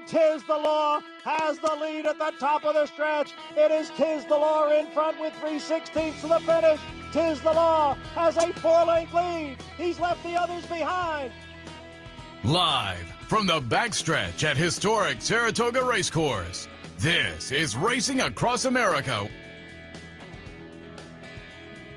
Tiz the Law has the lead at the top of the stretch. It is Tiz the Law in front with 3/16 to the finish. Tiz the Law has a 4-length lead. He's left the others behind. Live from the backstretch at historic Saratoga Race Course, this is Racing Across America.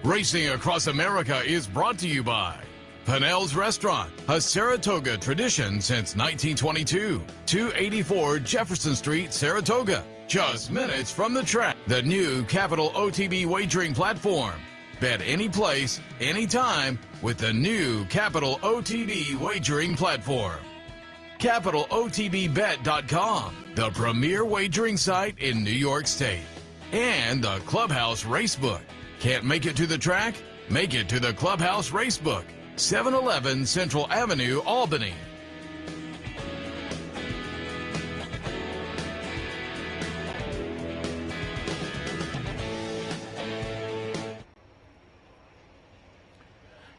Racing Across America is brought to you by Pennell's Restaurant, a Saratoga tradition since 1922. 284 Jefferson Street, Saratoga. Just minutes from the track. The new Capital OTB wagering platform. Bet any place, anytime with the new Capital OTB wagering platform. CapitalOTBBet.com, the premier wagering site in New York State. And the Clubhouse Racebook. Can't make it to the track? Make it to the Clubhouse Racebook. 711 Central Avenue, Albany.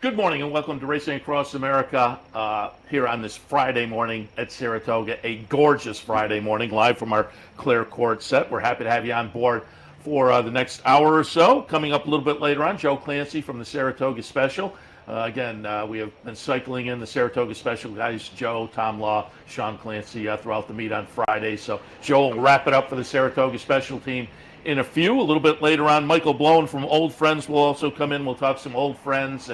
Good morning and welcome to Racing Across America here on this Friday morning at Saratoga. A gorgeous Friday morning live from our Clare Court set. We're happy to have you on board for the next hour or so. Coming up a little bit later on, Joe Clancy from the Saratoga Special. Again, we have been cycling in the Saratoga Special guys, Joe, Tom Law, Sean Clancy throughout the meet on Friday. So Joe will wrap it up for the Saratoga Special team in a few. A little bit later on, Michael Blowen from Old Friends will also come in. We'll talk some old friends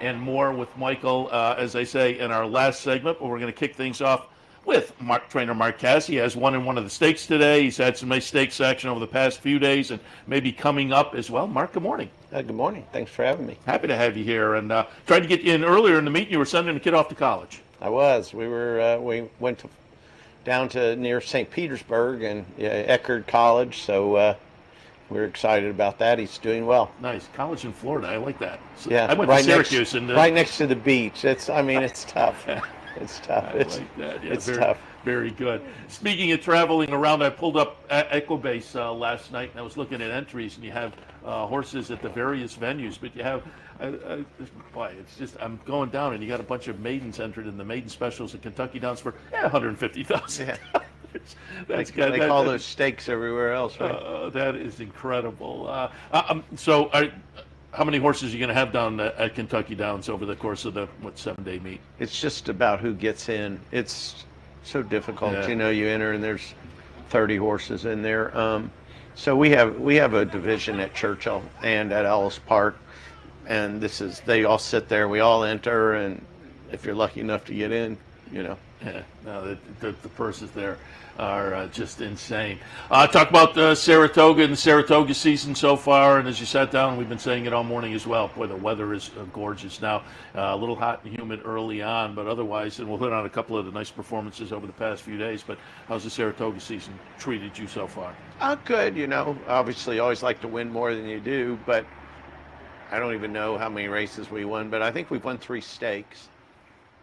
and more with Michael, as I say, in our last segment. But we're going to kick things off with trainer Mark Casse. He has won in one of the stakes today. He's had some nice stakes action over the past few days and maybe coming up as well. Mark, good morning. Good morning. Thanks for having me. Happy to have you here. And tried to get you in earlier in the meet. You were sending a kid off to college. I was. We went down to near St. Petersburg and Eckerd College, so we're excited about that. He's doing well. Nice. College in Florida. I like that. So yeah. I went to Syracuse. Right next to the beach. It's tough. It's tough. It's like that. Yeah, it's tough. Very good. Speaking of traveling around, I pulled up Equibase last night, and I was looking at entries, and you have horses at the various venues, but you have, boy, it's just, I'm going down, and you got a bunch of maidens entered in the maiden specials at Kentucky Downs for $150,000. Yeah. They call those stakes everywhere else, right? That is incredible. How many horses are you going to have down at Kentucky Downs over the course of the 7-day meet? It's just about who gets in. It's so difficult. Yeah. You enter and there's 30 horses in there. So we have a division at Churchill and at Ellis Park, and they all sit there. We all enter, and if you're lucky enough to get in, Yeah, no, the purses there are just insane. Talk about Saratoga and the Saratoga season so far, and as you sat down, we've been saying it all morning as well. Boy, the weather is gorgeous now. A little hot and humid early on, but otherwise, and we'll hit on a couple of the nice performances over the past few days, but how's the Saratoga season treated you so far? Good, Obviously, you always like to win more than you do, but I don't even know how many races we won, but I think we've won 3 stakes.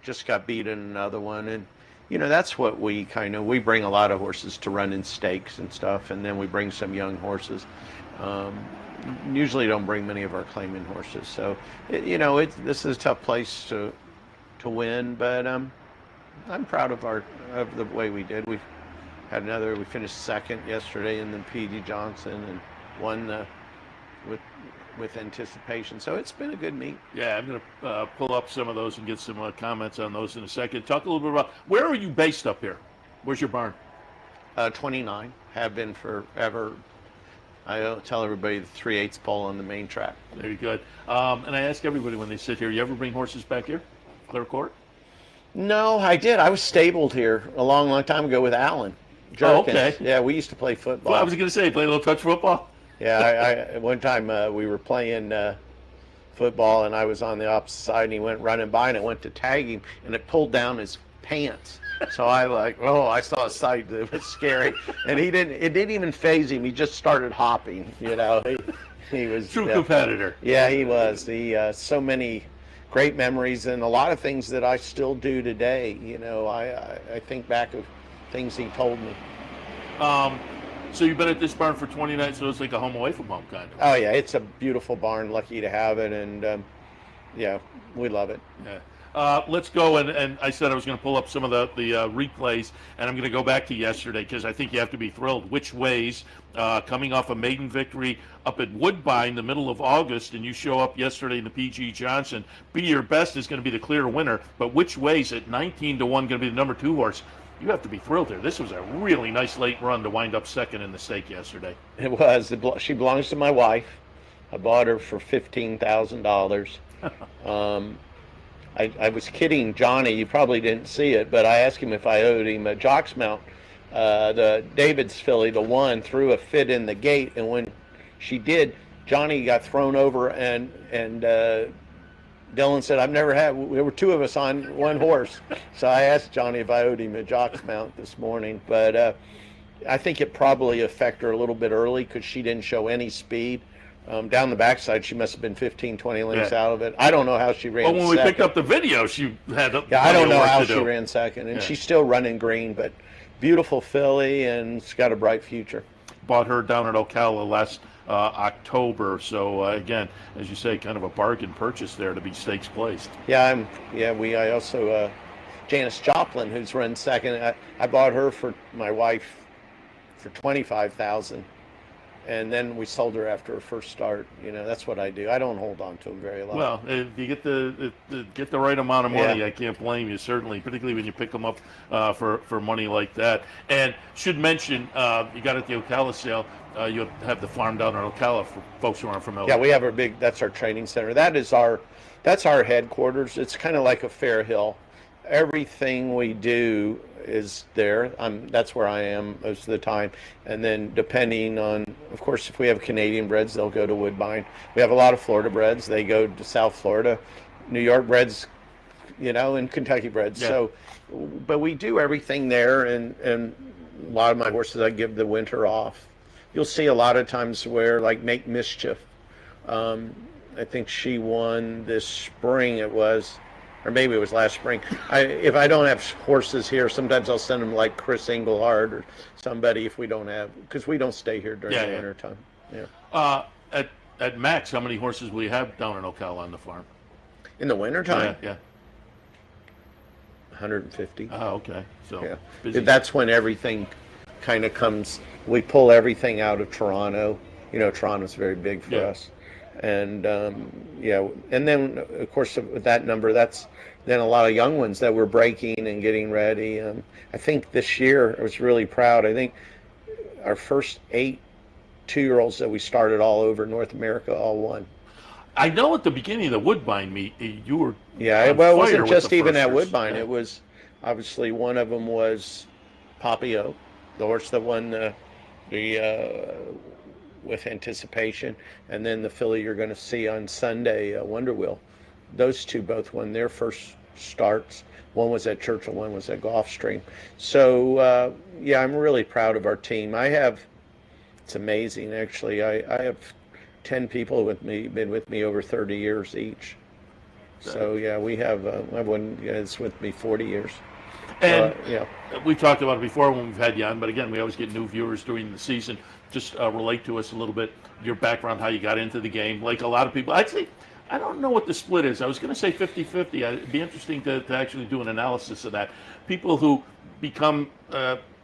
Just got beat in another one, and that's what we bring a lot of horses to run in stakes and stuff, and then we bring some young horses. Usually don't bring many of our claiming horses, so this is a tough place to win, but I'm proud of the way we did. We finished second yesterday in the P.D. Johnson and won with anticipation, so it's been a good meet. Yeah, I'm going to pull up some of those and get some comments on those in a second. Talk a little bit about, where are you based up here? Where's your barn? 29, have been forever. I tell everybody the 3/8 pole on the main track. Very good. And I ask everybody when they sit here, you ever bring horses back here, Clare Court? No, I did. I was stabled here a long time ago with Alan Jerkins. Oh, okay. Yeah, we used to play football. Well, I was going to say, play a little touch football. Yeah, one time we were playing football, and I was on the opposite side, and he went running by, and I went to tag him, and it pulled down his pants. So I saw a sight that was scary, and it didn't even faze him. He just started hopping. He was true competitor. Yeah, he was. So many great memories, and a lot of things that I still do today. I think back of things he told me. So you've been at this barn for 29, so it's like a home away from home kind of. Oh yeah, it's a beautiful barn. Lucky to have it, and yeah, we love it. Yeah. Let's go, and I said I was going to pull up some of the replays, and I'm going to go back to yesterday because I think you have to be thrilled. Which Ways, coming off a maiden victory up at Woodbine the middle of August, and you show up yesterday in the PG Johnson. Be Your Best is going to be the clear winner, but Which Ways at 19-1 going to be the number 2 horse. You have to be thrilled there. This was a really nice late run to wind up second in the stake yesterday. It was. She belongs to my wife. I bought her for $15,000. I was kidding Johnny. You probably didn't see it, but I asked him if I owed him a jock's mount. The David's filly, the one, threw a fit in the gate, and when she did, Johnny got thrown over, and Dylan said, "I've never had." There were 2 of us on one horse, so I asked Johnny if I owed him a jock's mount this morning. But I think it probably affected her a little bit early because she didn't show any speed. Down the backside, she must have been 15, 20 lengths out of it. I don't know how she ran. Well, when we picked up the video, she had. I don't know how she ran second, and she's still running green. But beautiful filly, and it's got a bright future. Bought her down at Ocala last October. So again, as you say, kind of a bargain purchase there to be stakes placed. Yeah, I also Janice Joplin, who's run second. I bought her for my wife for $25,000. And then we sold her after her first start. That's what I do. I don't hold on to them very long. Well, if you get the right amount of money, I can't blame you, certainly, particularly when you pick them up for money like that. And should mention, you got at the Ocala sale, you have the farm down in Ocala for folks who aren't familiar. Yeah, we have that's our training center. That's our headquarters. It's kind of like a fair hill. Everything we do is there. That's where I am most of the time. And then depending on, of course, if we have Canadian breds, they'll go to Woodbine. We have a lot of Florida breds. They go to South Florida. New York breds, and Kentucky breds. Yeah. So, but we do everything there, and a lot of my horses I give the winter off. You'll see a lot of times where, like, Make Mischief. I think she won this spring, or maybe it was last spring. If I don't have horses here, sometimes I'll send them like Chris Engelhard or somebody if we don't have, because we don't stay here during the winter time. Yeah. At max, how many horses will you have down in Ocala on the farm? In the winter time? Yeah. 150. Oh, okay. So yeah. Busy. That's when everything kind of comes. We pull everything out of Toronto. Toronto's very big for us. And and then of course with that number, that's then a lot of young ones that were breaking and getting ready. I think this year I was really proud. I think our first 8 2-year-olds that we started all over North America all won. I know at the beginning of the Woodbine meet you were it wasn't just even at Woodbine. It was obviously one of them was Papio, the horse that won the with Anticipation, and then the filly you're going to see on Sunday, Wonder Wheel. Those 2 both won their first starts. One was at Churchill, one was at Gulfstream. So I'm really proud of our team. It's amazing actually. I have 10 people been with me over 30 years each. So we have one that's with me 40 years. And we talked about it before when we've had you on, but again, we always get new viewers during the season. Just relate to us a little bit, your background, how you got into the game. Like a lot of people, actually, I don't know what the split is. I was going to say 50-50. It'd be interesting to actually do an analysis of that. People who become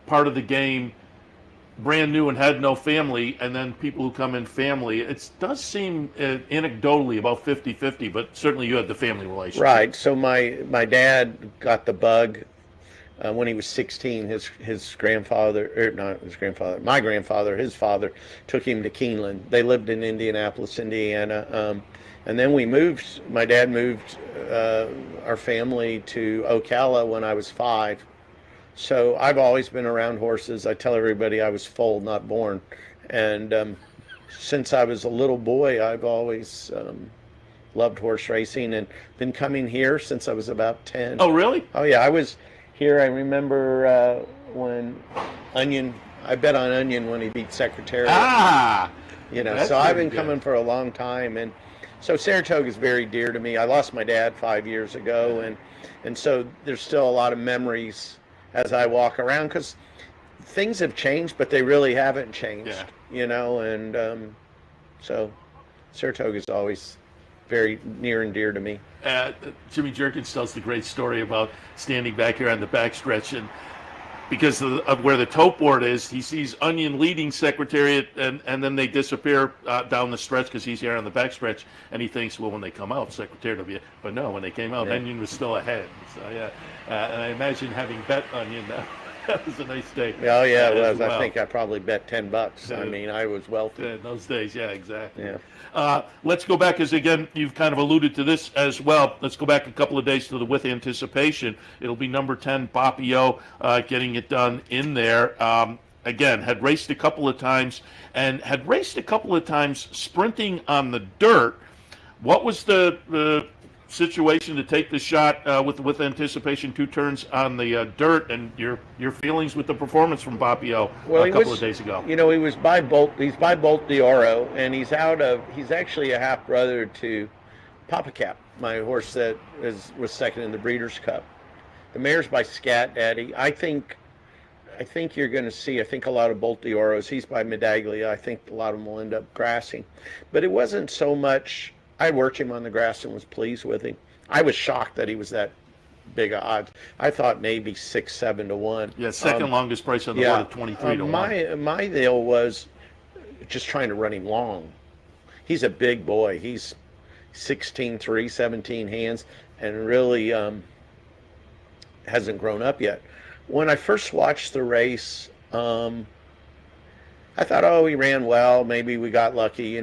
part of the game brand new and had no family, and then people who come in family. It does seem anecdotally about 50-50, but certainly you had the family relationship. Right. So my dad got the bug when he was 16. His grandfather, or not his grandfather, my grandfather, his father, took him to Keeneland. They lived in Indianapolis, Indiana. And then my dad moved our family to Ocala when I was 5. So I've always been around horses. I tell everybody I was foaled, not born. And since I was a little boy, I've always loved horse racing and been coming here since I was about 10. Oh, really? Oh, yeah. I was here. I remember when I bet on Onion when he beat Secretariat. So I've been coming for a long time. And so Saratoga is very dear to me. I lost my dad 5 years ago. And so there's still a lot of memories as I walk around, because things have changed, but they really haven't changed, and so Saratoga is always very near and dear to me. Jimmy Jerkins tells the great story about standing back here on the backstretch, and because of where the tote board is, he sees Onion leading Secretariat, and then they disappear down the stretch because he's here on the backstretch, and he thinks, well, when they come out, Secretariat will be, but no, when they came out, Onion was still ahead. So yeah, and I imagine having bet Onion, that was a nice day. Oh yeah, it was. Well. I think I probably bet $10. I mean, I was wealthy in those days. Yeah, exactly. Yeah. Let's go back, because again, you've kind of alluded to this as well. Let's go back a couple of days to the With Anticipation. It'll be number 10, Papio, getting it done in there. Again, had raced a couple of times sprinting on the dirt. What was the situation to take the shot with Anticipation, 2 turns on the dirt, and your feelings with the performance from Papio a couple of days ago? You know, he's by Bolt d'Oro, and he's actually a half brother to Papa Cap, my horse that was second in the Breeders' Cup. The mare's by Scat Daddy. I think you're going to see, a lot of Bolt d'Oros. He's by Medaglia. I think a lot of them will end up grassing. But it wasn't so much. I worked him on the grass and was pleased with him. I was shocked that he was that big of odds. I thought maybe 6-7 to 1. Yeah, second longest price on the board at 23 to 1. My deal was just trying to run him long. He's a big boy. He's 16'3", 17 hands, and really hasn't grown up yet. When I first watched the race, I thought, oh, he ran well. Maybe we got lucky.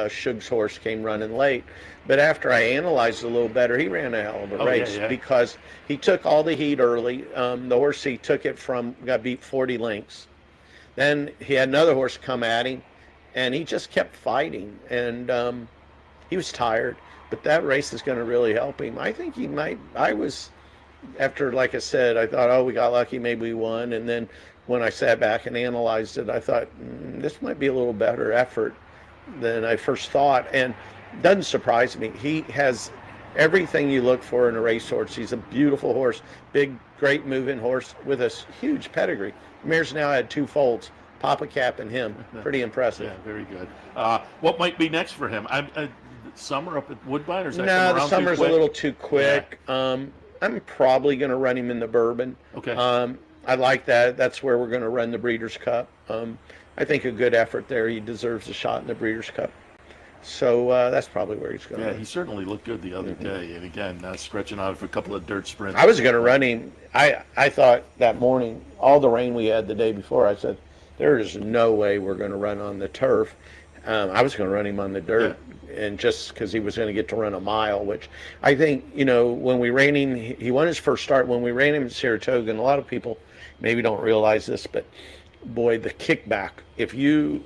Shug's horse came running late. But after I analyzed it a little better, he ran a hell of a race because he took all the heat early. The horse he took it from got beat 40 lengths. Then he had another horse come at him, and he just kept fighting. And he was tired. But that race is going to really help him. I think he might. After, like I said, I thought, oh, we got lucky. Maybe we won. And then when I sat back and analyzed it, I thought, this might be a little better effort than I first thought. And it doesn't surprise me. He has everything you look for in a racehorse. He's a beautiful horse, big, great moving horse with a huge pedigree. The mare's now had 2 foals, Papa Cap and him. Pretty impressive. Yeah, very good. What might be next for him? Summer up at Woodbine? Or is that no, the summer's a little too quick. Yeah. I'm probably going to run him in the Bourbon. Okay. I like that. That's where we're going to run the Breeders' Cup. I think a good effort there. He deserves a shot in the Breeders' Cup. So that's probably where he's going. Yeah, he certainly looked good the other day. And again, stretching out for a couple of dirt sprints. I was going to run him. I thought that morning, all the rain we had the day before, I said, there is no way we're going to run on the turf. I was going to run him on the dirt, and just because he was going to get to run a mile, which I think, when we ran him, he won his first start. When we ran him at Saratoga, and a lot of people maybe don't realize this, but boy, the kickback, if you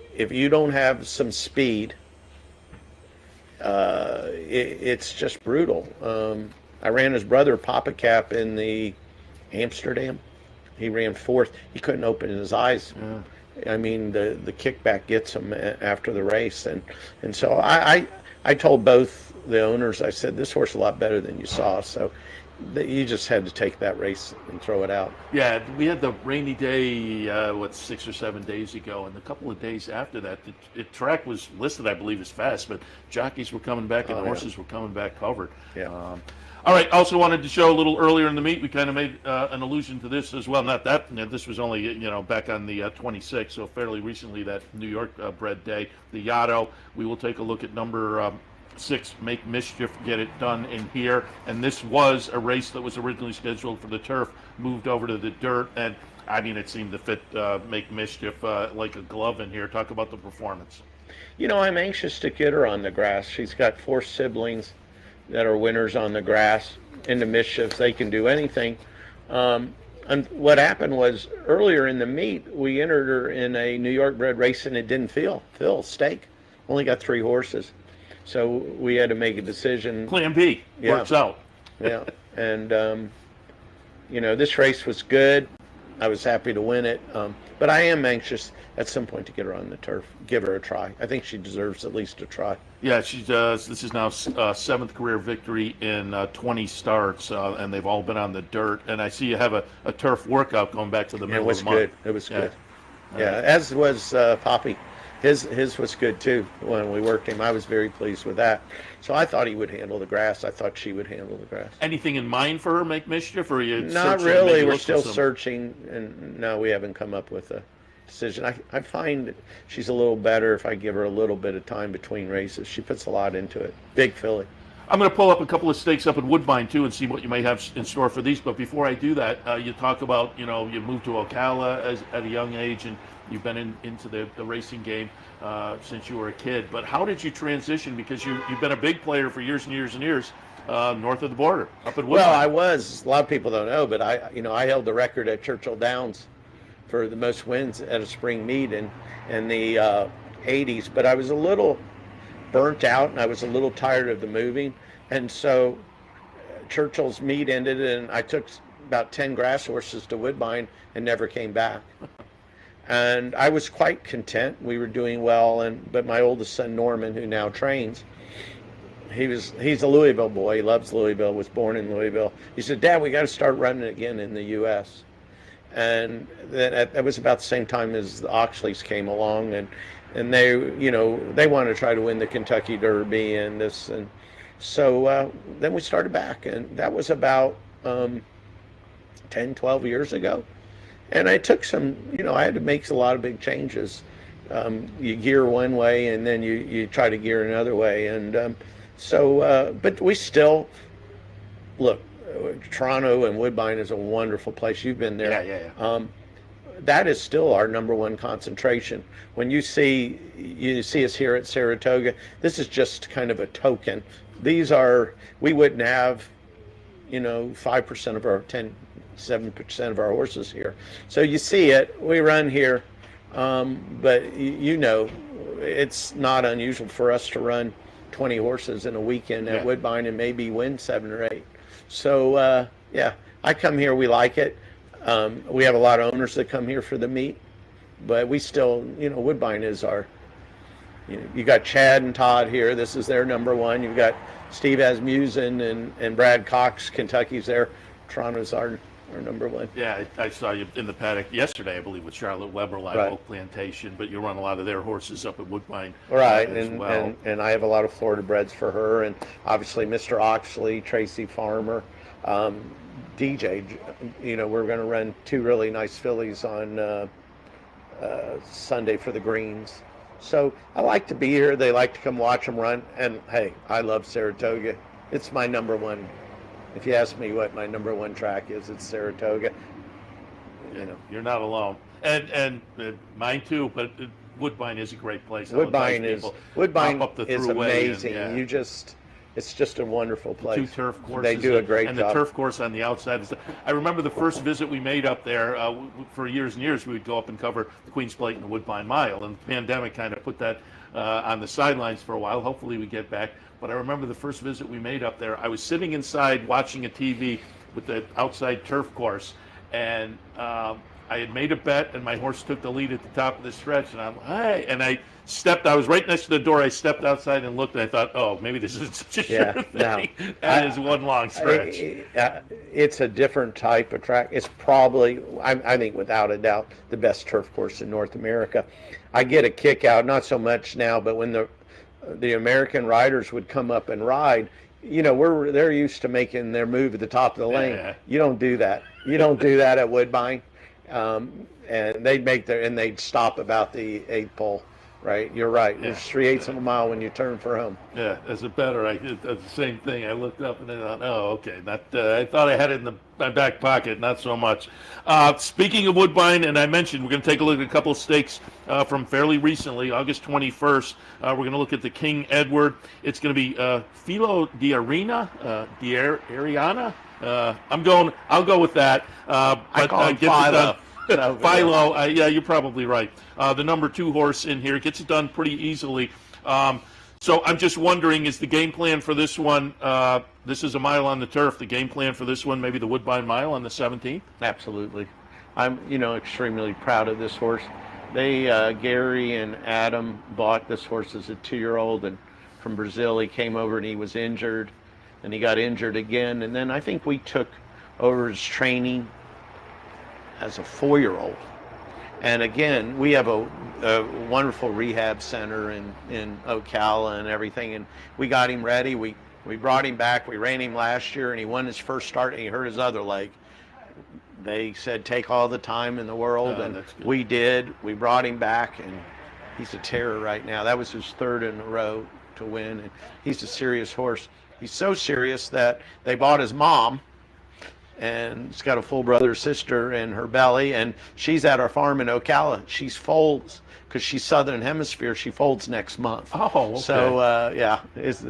don't have some speed, it's just brutal. I ran his brother Papa Cap in the Amsterdam. He ran 4th. He couldn't open his eyes. Yeah. I mean, the kickback gets him after the race, and so I told both the owners, I said, this horse is a lot better than you saw, so you just had to take that race and throw it out. Yeah, we had the rainy day, 6 or 7 days ago, and a couple of days after that, the track was listed, I believe, as fast, but jockeys were coming back and the horses were coming back covered. Yeah. All right, also wanted to show a little earlier in the meet, we kind of made an allusion to this as well. Not that, this was only, back on the 26th, so fairly recently, that New York bred day. The Yaddo, we will take a look at number 6, Make Mischief, get it done in here. And this was a race that was originally scheduled for the turf, moved over to the dirt, and I mean, it seemed to fit Make Mischief like a glove in here. Talk about the performance. I'm anxious to get her on the grass. She's got 4 siblings that are winners on the grass. Into Mischief, they can do anything. And what happened was, earlier in the meet, we entered her in a New York bred race, and it didn't fill stake. Only got 3 horses. So we had to make a decision. Plan B works out. Yeah, and this race was good. I was happy to win it, but I am anxious at some point to get her on the turf, give her a try. I think she deserves at least a try. Yeah, she does. This is now 7th career victory in 20 starts, and they've all been on the dirt. And I see you have a turf workout going back to the middle of the month. It was good. Yeah, as was Poppy. His was good too when we worked him. I was very pleased with that. So I thought he would handle the grass. I thought she would handle the grass. Anything in mind for her, Make Mischief, or are you Not searching, really. maybe We're look for still some- searching, and no, we haven't come up with a decision. I find she's a little better if I give her a little bit of time between races. She puts a lot into it. Big filly. I'm going to pull up a couple of stakes up at Woodbine too and see what you may have in store for these. But before I do that, you talk about, you moved to Ocala at a young age, and you've been into the racing game since you were a kid. But how did you transition? Because you've been a big player for years and years and years north of the border, up at Woodbine. Well, I was. A lot of people don't know, but I held the record at Churchill Downs for the most wins at a spring meet in the 80s. But I was a little burnt out, and I was a little tired of the moving. And so Churchill's meet ended, and I took about 10 grass horses to Woodbine and never came back. And I was quite content. We were doing well, but my oldest son, Norman, who now trains, he's a Louisville boy. He loves Louisville, was born in Louisville. He said, "Dad, we got to start running again in the U.S." And that was about the same time as the Oxleys came along, and they want to try to win the Kentucky Derby and this, and so then we started back, and that was about 10, 12 years ago. And I took some, I had to make a lot of big changes. You gear one way, and then you try to gear another way, and but we still look. Toronto and Woodbine is a wonderful place. You've been there. Yeah. That is still our number one concentration. When you see us here at Saratoga, this is just kind of a token. We wouldn't have, 5% of our 7% of our horses here. So you see it, we run here, but it's not unusual for us to run 20 horses in a weekend at Woodbine and maybe win 7 or 8. So I come here, we like it. We have a lot of owners that come here for the meet, but we still, Woodbine is our, you got Chad and Todd here. This is their number one. You've got Steve Asmussen and Brad Cox, Kentucky's there. Toronto's our number one. Yeah, I saw you in the paddock yesterday, I believe, with Charlotte Weber, Live Oak Plantation, but you run a lot of their horses up at Woodbine. Right, as and, well. and I have a lot of Florida breds for her, and obviously Mr. Oxley, Tracy Farmer, DJ. We're going to run 2 really nice fillies on Sunday for the Greens. So I like to be here. They like to come watch them run, and hey, I love Saratoga. It's my number one. If you ask me what my number one track is, it's Saratoga. You're not alone, and mine too. But Woodbine is a great place. Woodbine is up the is thruway amazing. and, It's just a wonderful place. 2 turf courses. They do a great and job. And the turf course on the outside. I remember the first visit we made up there. For years and years, we would go up and cover the Queen's Plate and the Woodbine Mile. And the pandemic kind of put that on the sidelines for a while. Hopefully we get back. But I remember the first visit we made up there. I was sitting inside watching a TV with the outside turf course. And I had made a bet, and my horse took the lead at the top of the stretch. And I'm like, hey. And I was right next to the door. I stepped outside and looked, and I thought, oh, maybe this isn't such a sure thing. No, That is one long stretch. It's a different type of track. It's probably, I think, without a doubt, the best turf course in North America. I get a kick out, not so much now, but when the American riders would come up and ride, they're used to making their move at the top of the lane. Yeah. You don't do that. You don't do that at Woodbine. And they'd stop about the 8th pole. Right, you're right. Yeah. It's 3/8 of a mile when you turn for home. Yeah, as a bettor, I did the same thing. I looked up and I thought, oh, okay. I thought I had it in my back pocket, not so much. Speaking of Woodbine, and I mentioned we're going to take a look at a couple of stakes from fairly recently, August 21st. We're going to look at the King Edward. It's going to be Filo Ariana. I'll go with that. I call him Philo. Philo, yeah, you're probably right. The number 2 horse in here gets it done pretty easily. So I'm just wondering, is the game plan for this one, this is a mile on the turf, the game plan for this one, maybe the Woodbine Mile on the 17th? Absolutely. I'm, extremely proud of this horse. They, Gary and Adam bought this horse as a 2-year-old, and from Brazil. He came over and he was injured, and he got injured again. And then I think we took over his training as a 4-year-old. And again, we have a wonderful rehab center in Ocala and everything, and we got him ready. We brought him back. We ran him last year, and he won his first start, and he hurt his other leg. They said take all the time in the world, and we did. We brought him back, and he's a terror right now. That was his third in a row to win, and he's a serious horse. He's so serious that they bought his mom, and he's got a full brother sister in her belly, and she's at our farm in Ocala. She folds because she's Southern Hemisphere. She folds next month. Oh, okay. So yeah, it's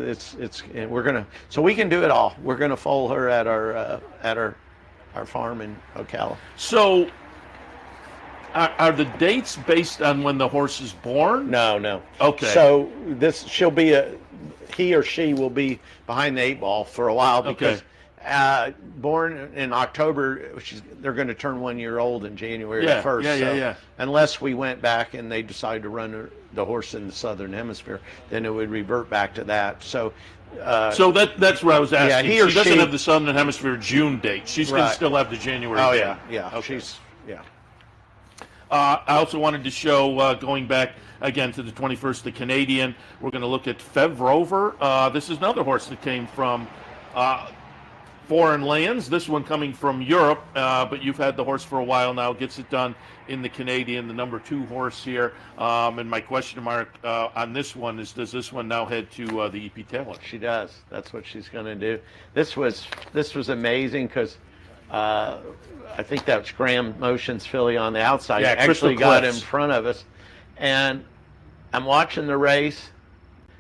we're gonna, so we can do it all. We're gonna foal her at our farm in Ocala. So are the dates based on when the horse is born? No. Okay. So he or she will be behind the 8 ball for a while because born in October, they're going to turn 1 year old in January 1st. Yeah. Unless we went back and they decide to run the horse in the Southern Hemisphere, then it would revert back to that. So that's what I was asking. Yeah, she doesn't have the Southern Hemisphere June date. She's going to still have the January date. Yeah. Okay. Yeah. I also wanted to show, going back again to the 21st, the Canadian, we're going to look at Fev Rover. This is another horse that came from foreign lands, this one coming from Europe, but you've had the horse for a while now, gets it done in the Canadian, the number 2 horse here. And my question mark on this one is, does this one now head to the EP Taylor? She does. That's what she's going to do. This was amazing because I think that was Graham Motion's filly on the outside. Yeah, actually got in front of us. And I'm watching the race,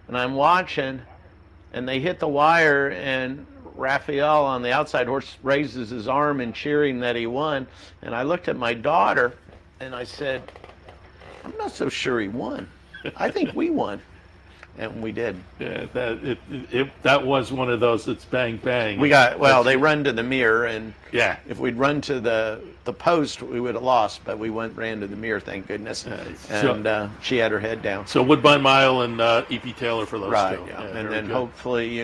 and they hit the wire, and Raphael on the outside horse raises his arm and cheering that he won. And I looked at my daughter, and I said, I'm not so sure he won. I think we won. And we did. Yeah, that was one of those that's bang, bang. They run to the mirror, and yeah, if we'd run to the post, we would have lost, but we ran to the mirror, thank goodness. And she had her head down. So Woodbine Mile and EP Taylor for those two. Right, yeah. And then hopefully,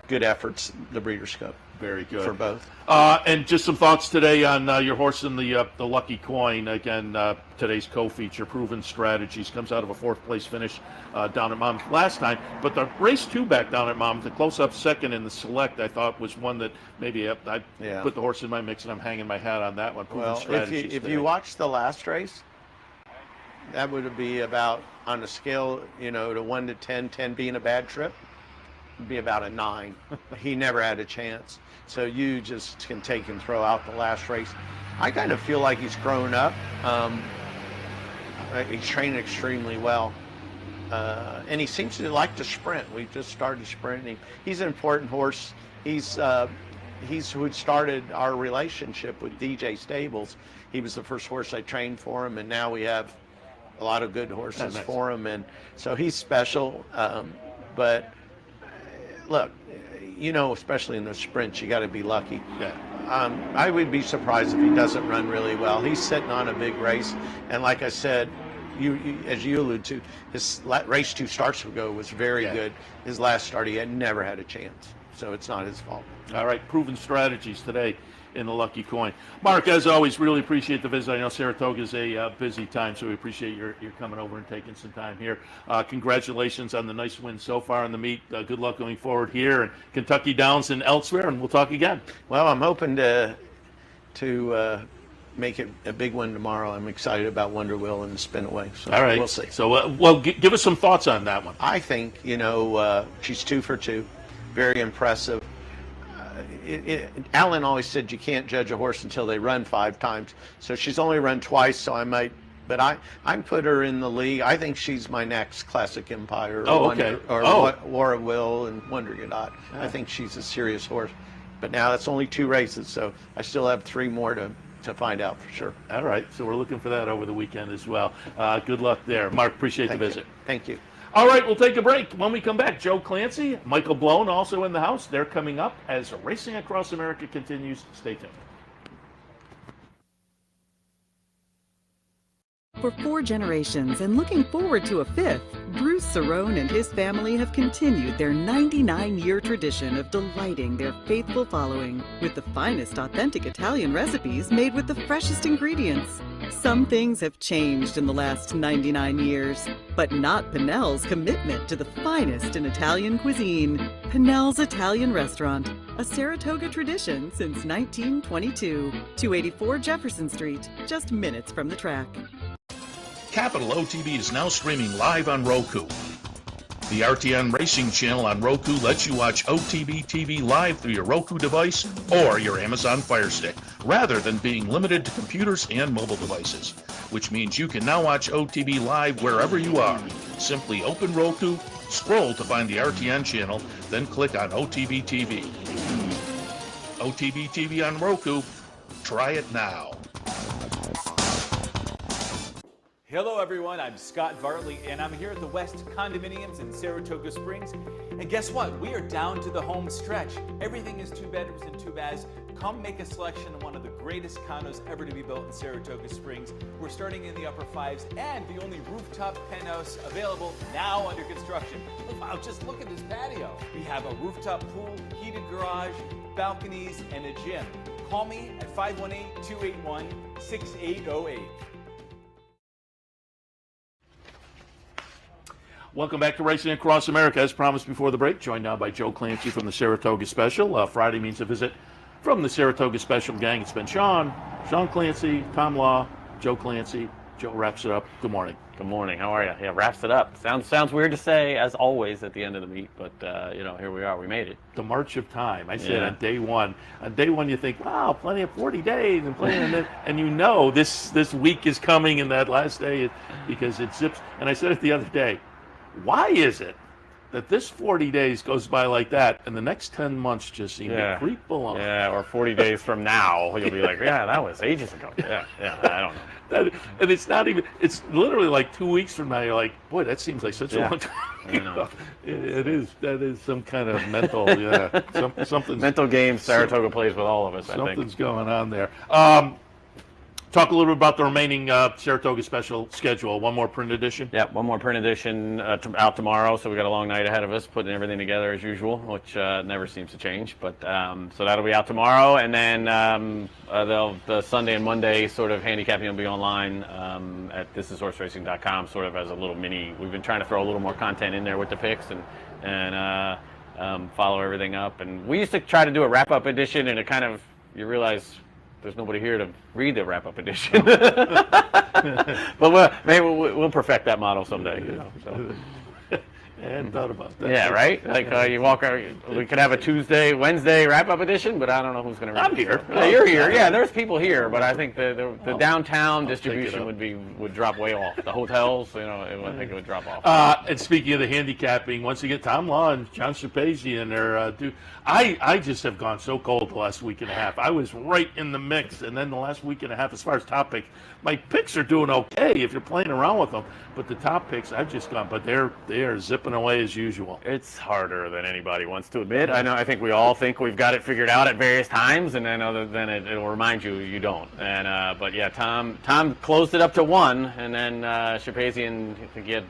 good efforts, the Breeders' Cup. Very good. For both. And just some thoughts today on your horse in the Lucky Coin. Again, today's co-feature, Proven Strategies, comes out of a 4th place finish down at Monmouth last time. But the race 2 back down at Monmouth, the close-up second in the select, I thought was one that maybe I put the horse in my mix, and I'm hanging my hat on that one. Proven Strategies. If you watch the last race, that would be about, on a scale, to 1 to 10, 10 being a bad trip, would be about a 9. He never had a chance. So you just can take and throw out the last race. I kind of feel like he's grown up. He's trained extremely well. And he seems to like to sprint. We just started sprinting. He's an important horse. He's who started our relationship with DJ Stables. He was the first horse I trained for him, and now we have a lot of good horses for him. And so he's special. But look, especially in the sprints, you got to be lucky. Yeah. I would be surprised if he doesn't run really well. He's sitting on a big race, and like I said, as you alluded to, his race 2 starts ago was very good. His last start, he had never had a chance, so it's not his fault. All right, Proven Strategies today in the Lucky Coin. Mark, as always, really appreciate the visit. I know Saratoga is a busy time, so we appreciate your coming over and taking some time here. Congratulations on the nice win so far in the meet. Good luck going forward here in Kentucky Downs and elsewhere, and we'll talk again. Well, I'm hoping to make it a big one tomorrow. I'm excited about Wonder Wheel and the Spin Away. So all right, we'll see. So, give us some thoughts on that one. I think she's 2 for 2, very impressive. Alan always said you can't judge a horse until they run 5 times. So she's only run twice, so I might. But I put her in the league. I think she's my next Classic Empire. War of Will and Wonder Godot. I think she's a serious horse. But now that's only 2 races, so I still have 3 more to find out for sure. All right, so we're looking for that over the weekend as well. Good luck there. Mark, appreciate the visit. Thank you. All right, we'll take a break. When we come back, Joe Clancy, Michael Blowen also in the house. They're coming up as Racing Across America continues. Stay tuned. For 4 generations and looking forward to a 5th, Bruce Cerrone and his family have continued their 99-year tradition of delighting their faithful following with the finest authentic Italian recipes made with the freshest ingredients. Some things have changed in the last 99 years, but not Pinnell's commitment to the finest in Italian cuisine. Pinnell's Italian Restaurant, a Saratoga tradition since 1922. 284 Jefferson Street, just minutes from the track. Capital OTB is now streaming live on Roku. The RTN Racing channel on Roku lets you watch OTB TV live through your Roku device or your Amazon Fire Stick, rather than being limited to computers and mobile devices, which means you can now watch OTB live wherever you are. Simply open Roku, scroll to find the RTN channel, then click on OTB TV. OTB TV on Roku. Try it now. Hello everyone, I'm Scott Vartley and I'm here at the West Condominiums in Saratoga Springs. And guess what? We are down to the home stretch. Everything is 2 bedrooms and 2 baths. Come make a selection of one of the greatest condos ever to be built in Saratoga Springs. We're starting in the upper 5s and the only rooftop penthouse available now under construction. Wow, just look at this patio. We have a rooftop pool, heated garage, balconies, and a gym. Call me at 518-281-6808. Welcome back to Racing Across America. As promised before the break, joined now by Joe Clancy from the Saratoga Special. Friday means a visit from the Saratoga Special gang. It's been Sean Clancy, Tom Law, Joe Clancy. Joe wraps it up. Good morning. Good morning. How are you? Yeah, wraps it up. Sounds weird to say, as always, at the end of the meet, but here we are. We made it. The march of time. I said on day one. On day one, you think, wow, plenty of 40 days and plenty, and you know this week is coming, in that last day because it zips. And I said it the other day. Why is it that this 40 days goes by like that, and the next 10 months just seem to creep along? Yeah, or 40 days from now, you'll be like, yeah, that was ages ago. Yeah, I don't know. And it's not even, it's literally like 2 weeks from now, you're like, boy, that seems like such a long time. I know. That is some kind of mental, something. Mental game Saratoga plays with all of us, I think. Something's going on there. Talk a little bit about the remaining Saratoga Special schedule. One more print edition? Yeah, one more print edition out tomorrow, so we got a long night ahead of us, putting everything together as usual, which never seems to change. But so that'll be out tomorrow, and then the Sunday and Monday sort of handicapping will be online at thisishorseracing.com, sort of as a little mini. We've been trying to throw a little more content in there with the picks and follow everything up. And we used to try to do a wrap-up edition, and it kind of, you realize there's nobody here to read the wrap-up edition. But maybe we'll perfect that model someday. So. I hadn't thought about that. Yeah, right? Like you walk out, we could have a Tuesday, Wednesday wrap-up edition, but I don't know who's going to read it. I'm here. Yeah, you're here. Yeah, there's people here, but I think the downtown distribution would drop way off. The hotels, I think it would drop off. And speaking of the handicapping, once again, Tom Law and John Shapazian and their I just have gone so cold the last week and a half. I was right in the mix, and then the last week and a half, as far as top picks, my picks are doing okay if you're playing around with them. But the top picks, I've just gone, but they are zipping away as usual. It's harder than anybody wants to admit. I think we all think we've got it figured out at various times, and then other than it'll remind you don't. And but yeah, Tom closed it up to 1, and then Shapazian, I think he had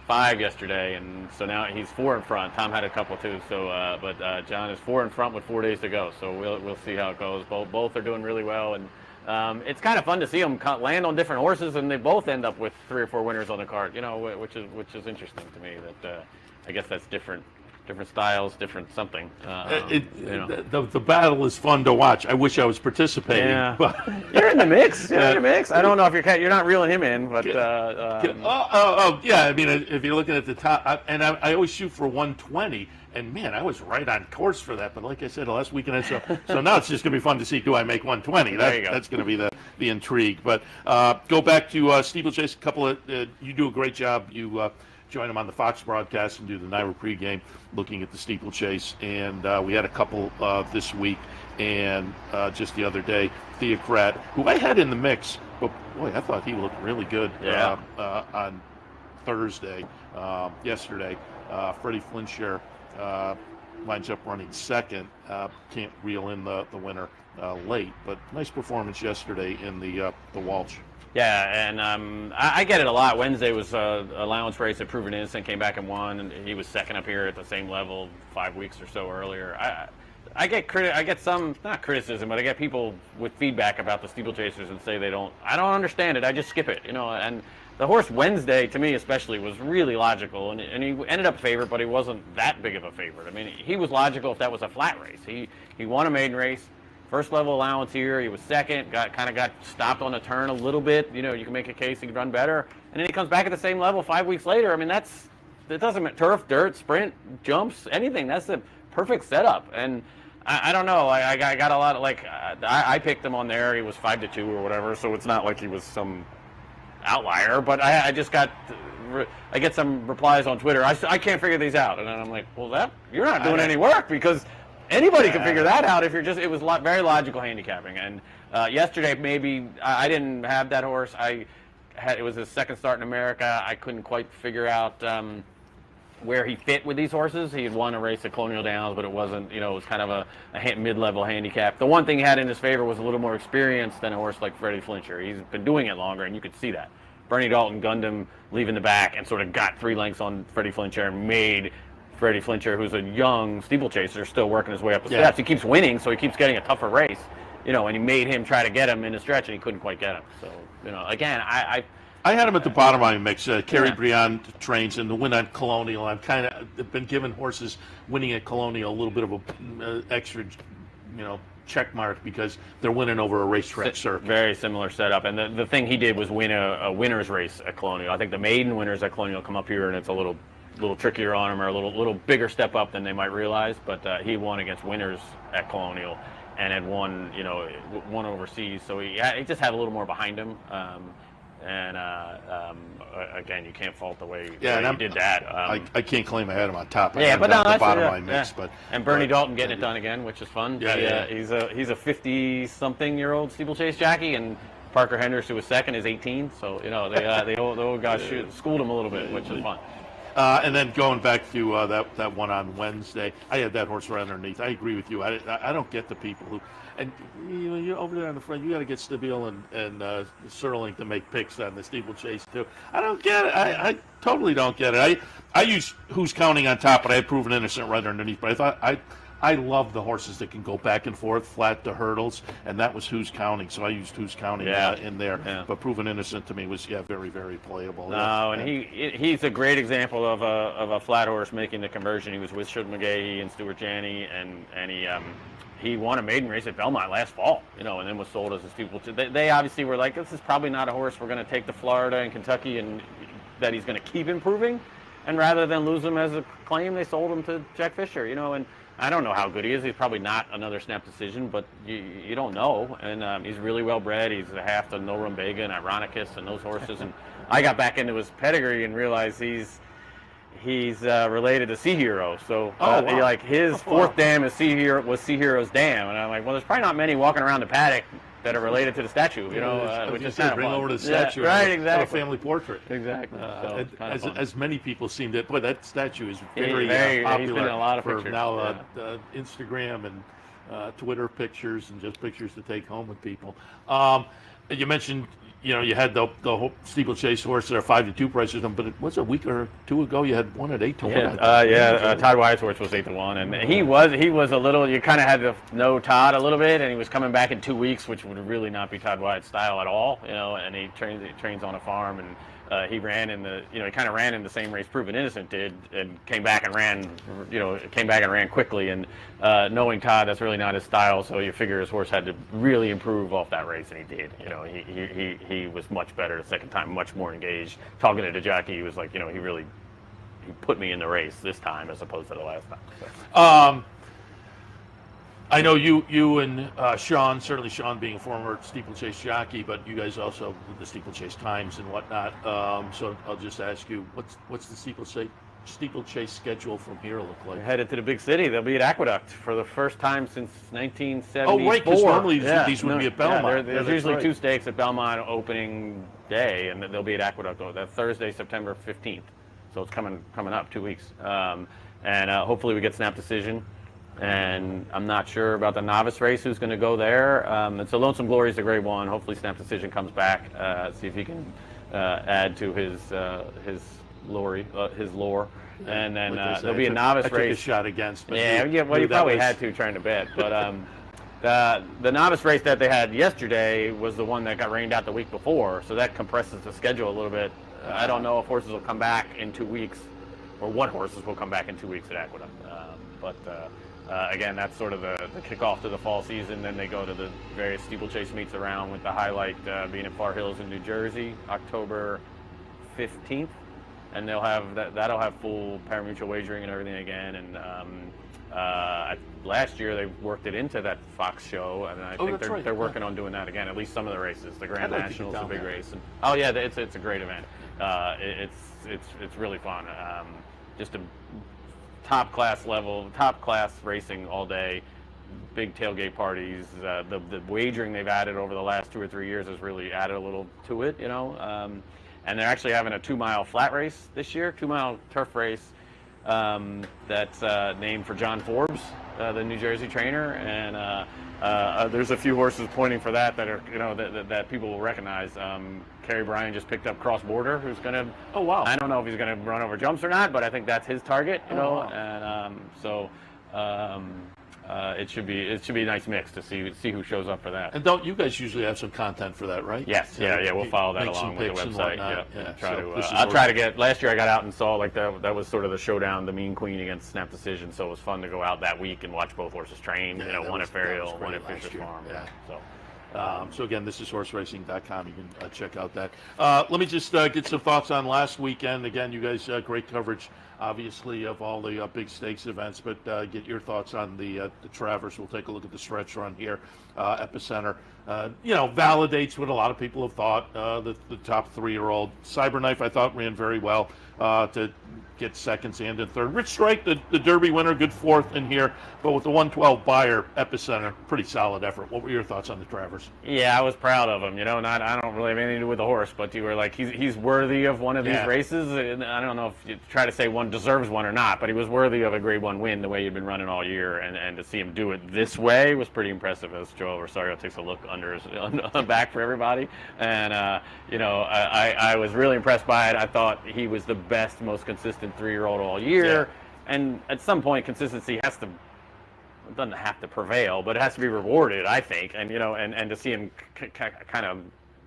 5 yesterday, and so now he's 4 in front. Tom had a couple too. So but John is 4 in front with 4 days to go. So we'll see how it goes. Both are doing really well, and it's kind of fun to see them land on different horses, and they both end up with 3 or 4 winners on the card. Which is interesting to me. That I guess that's different styles, different something. The battle is fun to watch. I wish I was participating. Yeah. But you're in the mix. You're in the mix. I don't know if you're not reeling him in, but yeah. I mean, if you're looking at the top, and I always shoot for 120. And man, I was right on course for that. But like I said, the last weekend, so now it's just going to be fun to see, do I make 120? That's going to be the intrigue. But go back to steeplechase. You do a great job. You join them on the Fox broadcast and do the NYRA pregame, looking at the steeplechase. And we had a couple this week, and just the other day, Theocrat, who I had in the mix, but boy, I thought he looked really good on Thursday, yesterday. Freddie Flinshire winds up running second. Can't reel in the winner late, but nice performance yesterday in the Walsh. Yeah, and I get it a lot. Wednesday was allowance race at Proven Innocent, came back and won, and he was second up here at the same level 5 weeks or so earlier. I get some, not criticism, but I get people with feedback about the steeplechasers and say I don't understand it, I just skip it, and the horse Wednesday, to me especially, was really logical, and he ended up favorite, but he wasn't that big of a favorite. I mean, he was logical if that was a flat race. He won a maiden race, first level allowance here, he was second, got stopped on a turn a little bit, you can make a case he could run better, and then he comes back at the same level 5 weeks later. I mean, that doesn't matter, turf, dirt, sprint, jumps, anything, that's the perfect setup. And I don't know. I got a lot of I picked him on there. He was 5-2 or whatever, so it's not like he was some outlier. But I get some replies on Twitter. I can't figure these out, and I'm like, well, you're not doing any work, because anybody can figure that out if you're just. It was very logical handicapping. And yesterday maybe I didn't have that horse. It was his second start in America. I couldn't quite figure out where he fit with these horses. He had won a race at Colonial Downs, but it wasn't, it was kind of a mid-level handicap. The one thing he had in his favor was a little more experience than a horse like Freddie Flincher. He's been doing it longer, and you could see that. Bernie Dalton gunned him leaving the back and sort of got 3 lengths on Freddie Flincher and made Freddie Flincher, who's a young steeplechaser, still working his way up the steps. He keeps winning, so he keeps getting a tougher race, and he made him try to get him in the stretch, and he couldn't quite get him. So, again, I had him at the bottom of my mix. Kerry Briand trains, and the win at Colonial. I've kind of been giving horses winning at Colonial a little bit of a extra, check mark, because they're winning over a racetrack circuit. Very similar setup, and the thing he did was win a winners race at Colonial. I think the maiden winners at Colonial come up here, and it's a little trickier on him, or a little bigger step up than they might realize. But he won against winners at Colonial, and had won overseas. So he just had a little more behind him. And again, you can't fault the way he did that. I can't claim I had him on top. But no, at the bottom of my mix. Yeah. And Bernie Dalton getting it done again, which is fun. He's a 50-something-year-old steeplechase jockey, and Parker Hendricks, who was second, is 18. So the old guys schooled him a little bit, which is fun. And then going back to that one on Wednesday, I had that horse right underneath. I agree with you. I don't get the people who. And you're over there on the front. You got to get Stabile and Serling to make picks on the steeplechase too. I don't get it. I totally don't get it. I use Who's Counting on top, but I had Proven Innocent right underneath. But I thought I love the horses that can go back and forth, flat to hurdles, and that was Who's Counting. So I used Who's Counting in there. Yeah. But Proven Innocent to me was very, very playable. No, and he's a great example of a flat horse making the conversion. He was with Shug McGahee and Stuart Janney, and he won a maiden race at Belmont last fall, and then was sold as a steeplechase. They obviously were like, this is probably not a horse we're going to take to Florida and Kentucky, and that he's going to keep improving. And rather than lose him as a claim, they sold him to Jack Fisher, and I don't know how good he is. He's probably not another snap decision, but you don't know. And he's really well bred. He's a half to No Rum Vega and Ironicus and those horses. And I got back into his pedigree and realized he's related to Sea Hero. So like his fourth dam is Sea Hero's dam. And I'm like, well, there's probably not many walking around the paddock that are related to the statue, which is kind of bring fun. over to the statue, right? Exactly. Exactly. A family portrait. Exactly. So as many people seem to, boy, that statue is very popular. He's been in a lot of for pictures. Now Instagram and Twitter pictures and just pictures to take home with people. You mentioned, you had the whole steeplechase horse that are 5-2 prices, but it was a week or two ago you had one at 8-1. Todd Wyatt's horse was 8-1, and he was a little. You kind of had to know Todd a little bit, and he was coming back in 2 weeks, which would really not be Todd Wyatt's style at all, And he trains on a farm, and he ran in he kind of ran in the same race Proven Innocent did, and came back and ran quickly. And knowing Todd, that's really not his style. So you figure his horse had to really improve off that race, and he did. He was much better the second time, much more engaged. Talking to the jockey, he was like, he put me in the race this time as opposed to the last time. So. I know you and Sean, certainly Sean being a former steeplechase jockey, but you guys also did the steeplechase times and whatnot. So I'll just ask you, what's the steeplechase schedule from here look like? We're headed to the big city. They'll be at Aqueduct for the first time since 1974. Oh, right, because normally these would be at Belmont. There's usually 2 stakes at Belmont opening day, and they'll be at Aqueduct that Thursday, September 15th. So it's coming up 2 weeks. And hopefully we get snap decision. And I'm not sure about the Novice Race, who's going to go there. And so Lonesome Glory is a great one. Hopefully snap decision comes back. See if he can add to his his lore. And then Like I said, there'll be a novice I race. took a shot against. But Yeah, you well, you that probably was- had to trying to bet. But the novice race that they had yesterday was the one that got rained out the week before, so that compresses the schedule a little bit. I don't know if horses will come back in 2 weeks, or what horses will come back in 2 weeks at Aqueduct. Again, that's sort of the kickoff to the fall season. Then they go to the various steeplechase meets around, with the highlight being in Far Hills in New Jersey, October 15th. And they'll have that'll have full pari-mutuel wagering and everything again. And last year they worked it into that Fox show, and I think they're working on doing that again. At least some of the races. The Grand National's a big race. And, oh yeah, it's a great event. It's really fun. Just a top class racing all day. Big tailgate parties. The wagering they've added over the last 2 or 3 years has really added a little to it. And they're actually having a 2-mile flat race this year, 2-mile turf race that's named for John Forbes, the New Jersey trainer. And there's a few horses pointing for that are that people will recognize. Kerry Bryan just picked up Cross Border, who's going to. Oh wow! I don't know if he's going to run over jumps or not, but I think that's his target. Wow. And it should be a nice mix to see who shows up for that. And don't you guys usually have some content for that, right? Yes, yeah, we'll follow that Make some along with the picks and website. whatnot. Yeah. So I'll try to get. Last year I got out and saw that was sort of the showdown, the Mean Queen against Snap Decision. So it was fun to go out that week and watch both horses train. One at Ferry Hill, one at Fisher's Farm. Yeah. So. So again, this is horseracing.com. You can check out that. Let me just get some thoughts on last weekend. Again, you guys, great coverage, obviously, of all the big stakes events, but get your thoughts on the Travers. We'll take a look at the stretch run here. Epicenter, validates what a lot of people have thought. The top 3-year-old Cyberknife, I thought, ran very well to get seconds and third. Rich Strike, the Derby winner, good fourth in here, but with the 112 buyer, Epicenter, pretty solid effort. What were your thoughts on the Travers? Yeah, I was proud of him. I don't really have anything to do with the horse, but you were like, he's worthy of one of these races. And I don't know if you try to say one deserves one or not, but he was worthy of a Grade 1 win the way he'd been running all year, and to see him do it this way was pretty impressive. As Joel Rosario takes a look under his back for everybody, and I was really impressed by it. I thought he was the best, most consistent 3-year-old all year, and at some point consistency doesn't have to prevail, but it has to be rewarded, I think. And and to see him kind of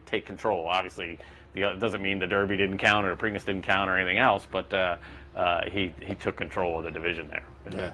take control. Obviously, it doesn't mean the Derby didn't count or the Preakness didn't count or anything else, but he took control of the division there. Yeah.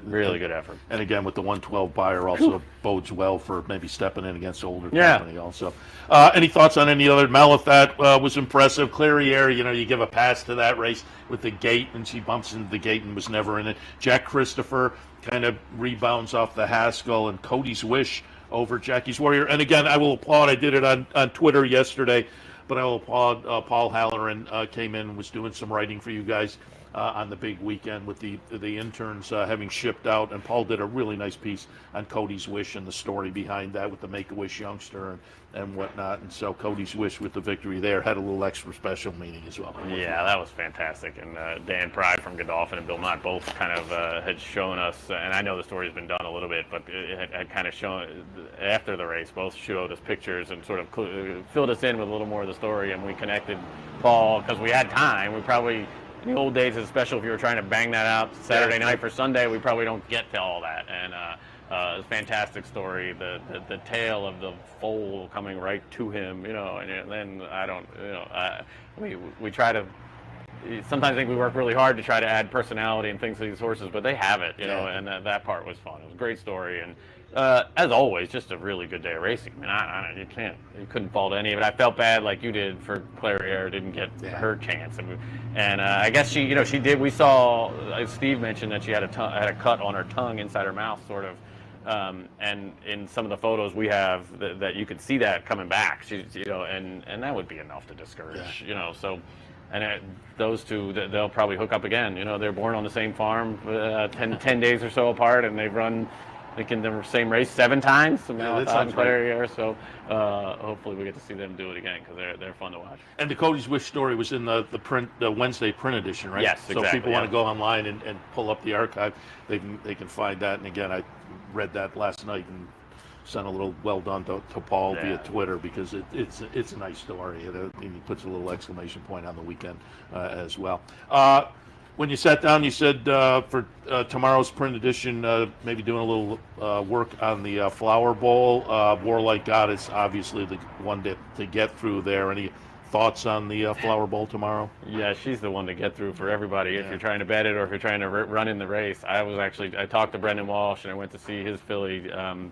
Really good effort. And again, with the 112 buyer also bodes well for maybe stepping in against older company also. Any thoughts on any other? Malathat was impressive. Clairiere, you give a pass to that race with the gate, and she bumps into the gate and was never in it. Jack Christopher kind of rebounds off the Haskell, and Cody's Wish over Jackie's Warrior. And again, I will applaud, I did it on Twitter yesterday, but I will applaud Paul Halloran came in and was doing some writing for you guys on the big weekend with the interns having shipped out, and Paul did a really nice piece on Cody's Wish and the story behind that with the Make-A-Wish youngster and whatnot. And so Cody's Wish with the victory there had a little extra special meaning as well. Yeah, that was fantastic. And Dan Pry from Godolphin and Bill Mott both kind of had shown us, and I know the story's been done a little bit, but it had kind of shown after the race, both showed us pictures and sort of filled us in with a little more of the story, and we connected Paul because we had time. We probably, in the old days, especially if you were trying to bang that out Saturday night for Sunday, we probably don't get to all that. And it's a fantastic story. The tale of the foal coming right to him, and then we try to. Sometimes I think we work really hard to try to add personality and things to these horses, but they have it, and that part was fun. It was a great story, and as always, just a really good day of racing. I mean, you couldn't fault any of it. I felt bad, like you did, for Clairiere didn't get her chance, and I guess she did. We saw Steve mentioned that she had a cut on her tongue inside her mouth, sort of. And in some of the photos we have that you could see that coming back, and that would be enough to discourage, So, and those two, they'll probably hook up again. They're born on the same farm, 10 days or so apart, and they've run, in the same race 7 times. Clairiere, so hopefully we get to see them do it again because they're fun to watch. And the Cody's Wish story was in the Wednesday print edition, right? Yes, exactly. So if people want to go online and pull up the archive, they can find that. And again, I read that last night and sent a little well done to Paul Yeah. via Twitter, because it's a nice story, and he puts a little exclamation point on the weekend as well. When you sat down, you said for tomorrow's print edition, maybe doing a little work on the Flower Bowl. Warlike Goddess, obviously the one to get through there. Any thoughts on the Flower Bowl tomorrow? Yeah, she's the one to get through for everybody if you're trying to bet it or if you're trying to run in the race. I talked to Brendan Walsh, and I went to see his filly,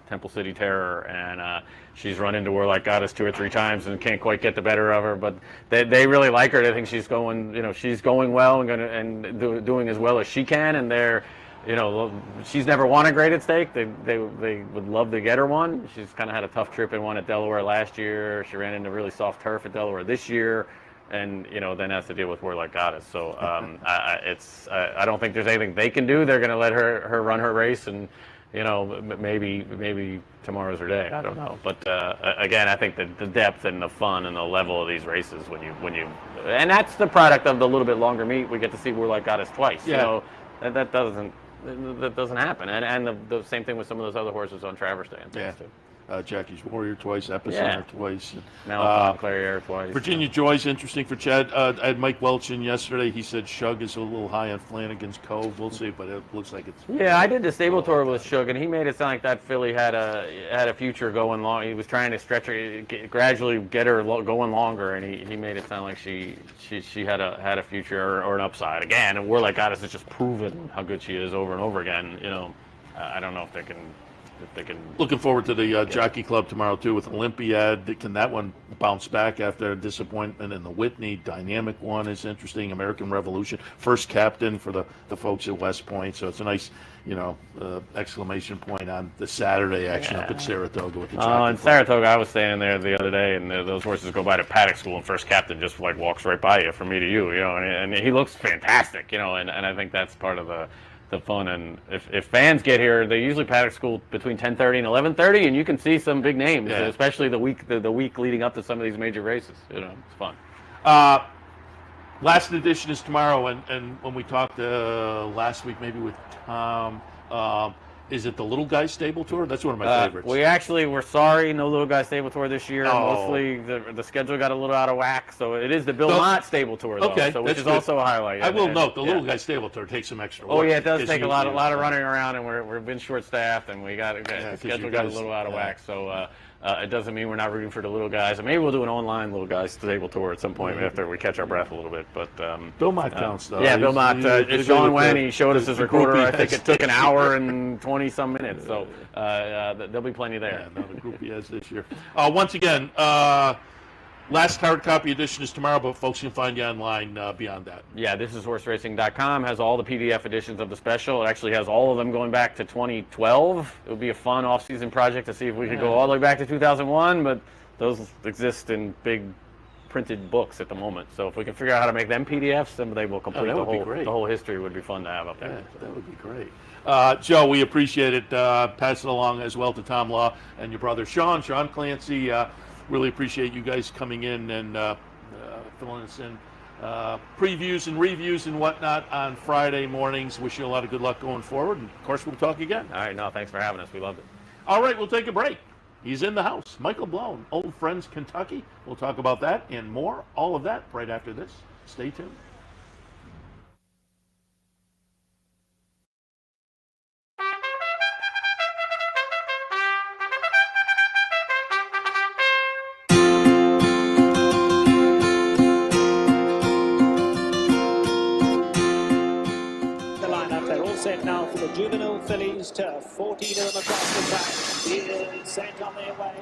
Temple City Terror, and she's run into Warlike Goddess 2 or 3 times and can't quite get the better of her. But they really like her. They think she's going well and doing as well as she can, and they're. She's never won a graded stake. They would love to get her one. She's kind of had a tough trip and won at Delaware last year. She ran into really soft turf at Delaware this year, and then has to deal with Warlike Goddess. So I don't think there's anything they can do. They're going to let her run her race, and maybe tomorrow's her day. I don't know. But again, I think the depth and the fun and the level of these races and that's the product of the little bit longer meet. We get to see Warlike Goddess twice. Yeah. That doesn't happen, and the same thing with some of those other horses on Traverse Day and things too. Jackie's Warrior twice, Epicenter twice. Clariere twice. Virginia Joy's interesting for Chad. I had Mike Welch in yesterday. He said Shug is a little high on Flanagan's Cove. We'll see, but it looks like it's... Yeah, I did the stable tour with Shug, and he made it sound like that filly had a future going long. He was trying to stretch her, gradually get her going longer, and he made it sound like she had a future or an upside. Again, and Warlike Goddess has just proven how good she is over and over again. I don't know if they can... Looking forward to the Jockey Club tomorrow too with Olympiad. Can that one bounce back after a disappointment in the Whitney? Dynamic one is interesting. American Revolution, first captain for the folks at West Point. So it's a nice, exclamation point on the Saturday action up at Saratoga with the Jockey in Club. Saratoga, I was standing there the other day, and those horses go by to paddock school, and first captain just walks right by you from me to you, and he looks fantastic, and I think that's part of the fun. And if fans get here, they usually paddock school between 10:30 and 11:30, and you can see some big names, especially the week leading up to some of these major races. It's fun. Last edition is tomorrow, and when we talked last week, maybe with Tom, is it the Little Guy Stable Tour? That's one of my favorites. We're sorry, no Little Guy Stable Tour this year. Mostly the schedule got a little out of whack, so it is the Belmont Stable Tour, though, which is good. Also a highlight. I will note the Little Guy Stable Tour takes some extra work. Oh yeah, it does take a lot of running around, and we've been short staffed, and the schedule got a little out of whack. So it doesn't mean we're not rooting for the little guys. And maybe we'll do an online Little Guys Stable Tour at some point after we catch our breath a little bit. But Belmont counts, though. Yeah, Belmont. Sean went. He showed us his recorder. I think it took an hour and 20-some minutes. So there'll be plenty there. Yeah, another group he has this year. Once again, last hard copy edition is tomorrow, but folks can find you online beyond that. Yeah, thisishorseracing.com has all the PDF editions of the special. It actually has all of them going back to 2012. It would be a fun off-season project to see if we could go all the way back to 2001, but those exist in big printed books at the moment. So if we can figure out how to make them PDFs, then they will complete the whole history. Would be fun to have up there. Yeah, that would be great. Joe, we appreciate it. Pass it along as well to Tom Law and your brother Sean Clancy. Really appreciate you guys coming in and filling us in. Previews and reviews and whatnot on Friday mornings. Wish you a lot of good luck going forward. And, of course, we'll talk again. All right. No, thanks for having us. We loved it. All right. We'll take a break. He's in the house. Michael Blowen, Old Friends, Kentucky. We'll talk about that and more. All of that right after this. Stay tuned. Set now for the juvenile fillies turf. 14 of them across the track. Is sent on their way.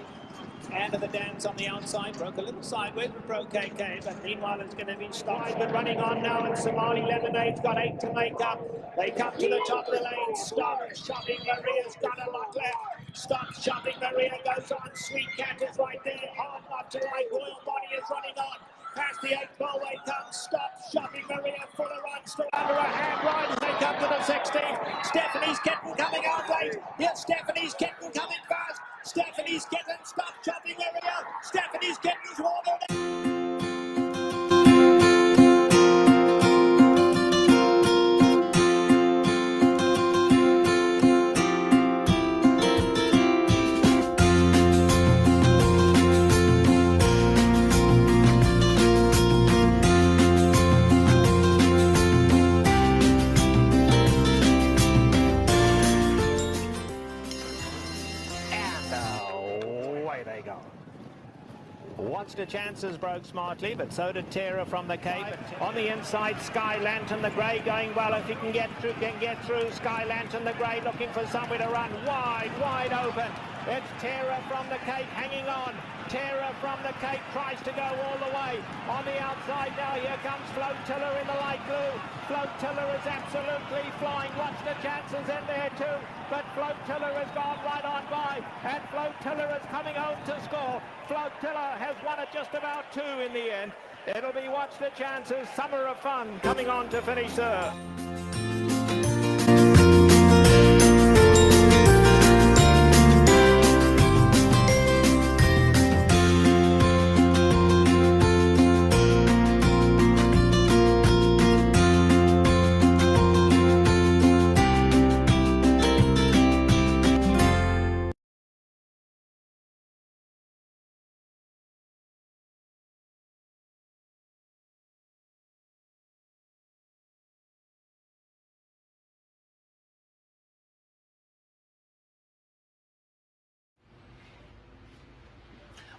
And the dance on the outside broke a little sideways with Pro KK, but meanwhile it's going to be stopped. But running on now, and Somali Lemonade's got 8 to make up. They come to the top of the lane. Stop Shopping Maria's got a lot left. Stop Shopping Maria goes on. Sweet Cat is right there. Hard up to right. Royal Body is running on. Past the 8th ball way comes. Stop Shopping Maria for the run. Still under a hand ride as they come to the 16th. Stephanie's Kitten coming out late. Yes, Stephanie's Kitten coming fast. Stephanie's Kitten. Stop Shopping Maria. Stephanie's Kitten's wobbled. Watched the chances, broke smartly, but so did Terra from the Cape. On the inside, Sky Lantern, the grey going well. If he can get through, Sky Lantern, the grey looking for somewhere to run. Wide open. It's Terra from the Cape hanging on. Terra from the Cape tries to go all the way. On the outside now, here comes Flotilla in the light blue. Flotilla is absolutely flying. Watch the chances in there too. But Flotilla has gone right on by. And Flotilla is coming home to score. Flotilla has won it just about 2 in the end. It'll be watch the chances. Summer of Fun coming on to finish third.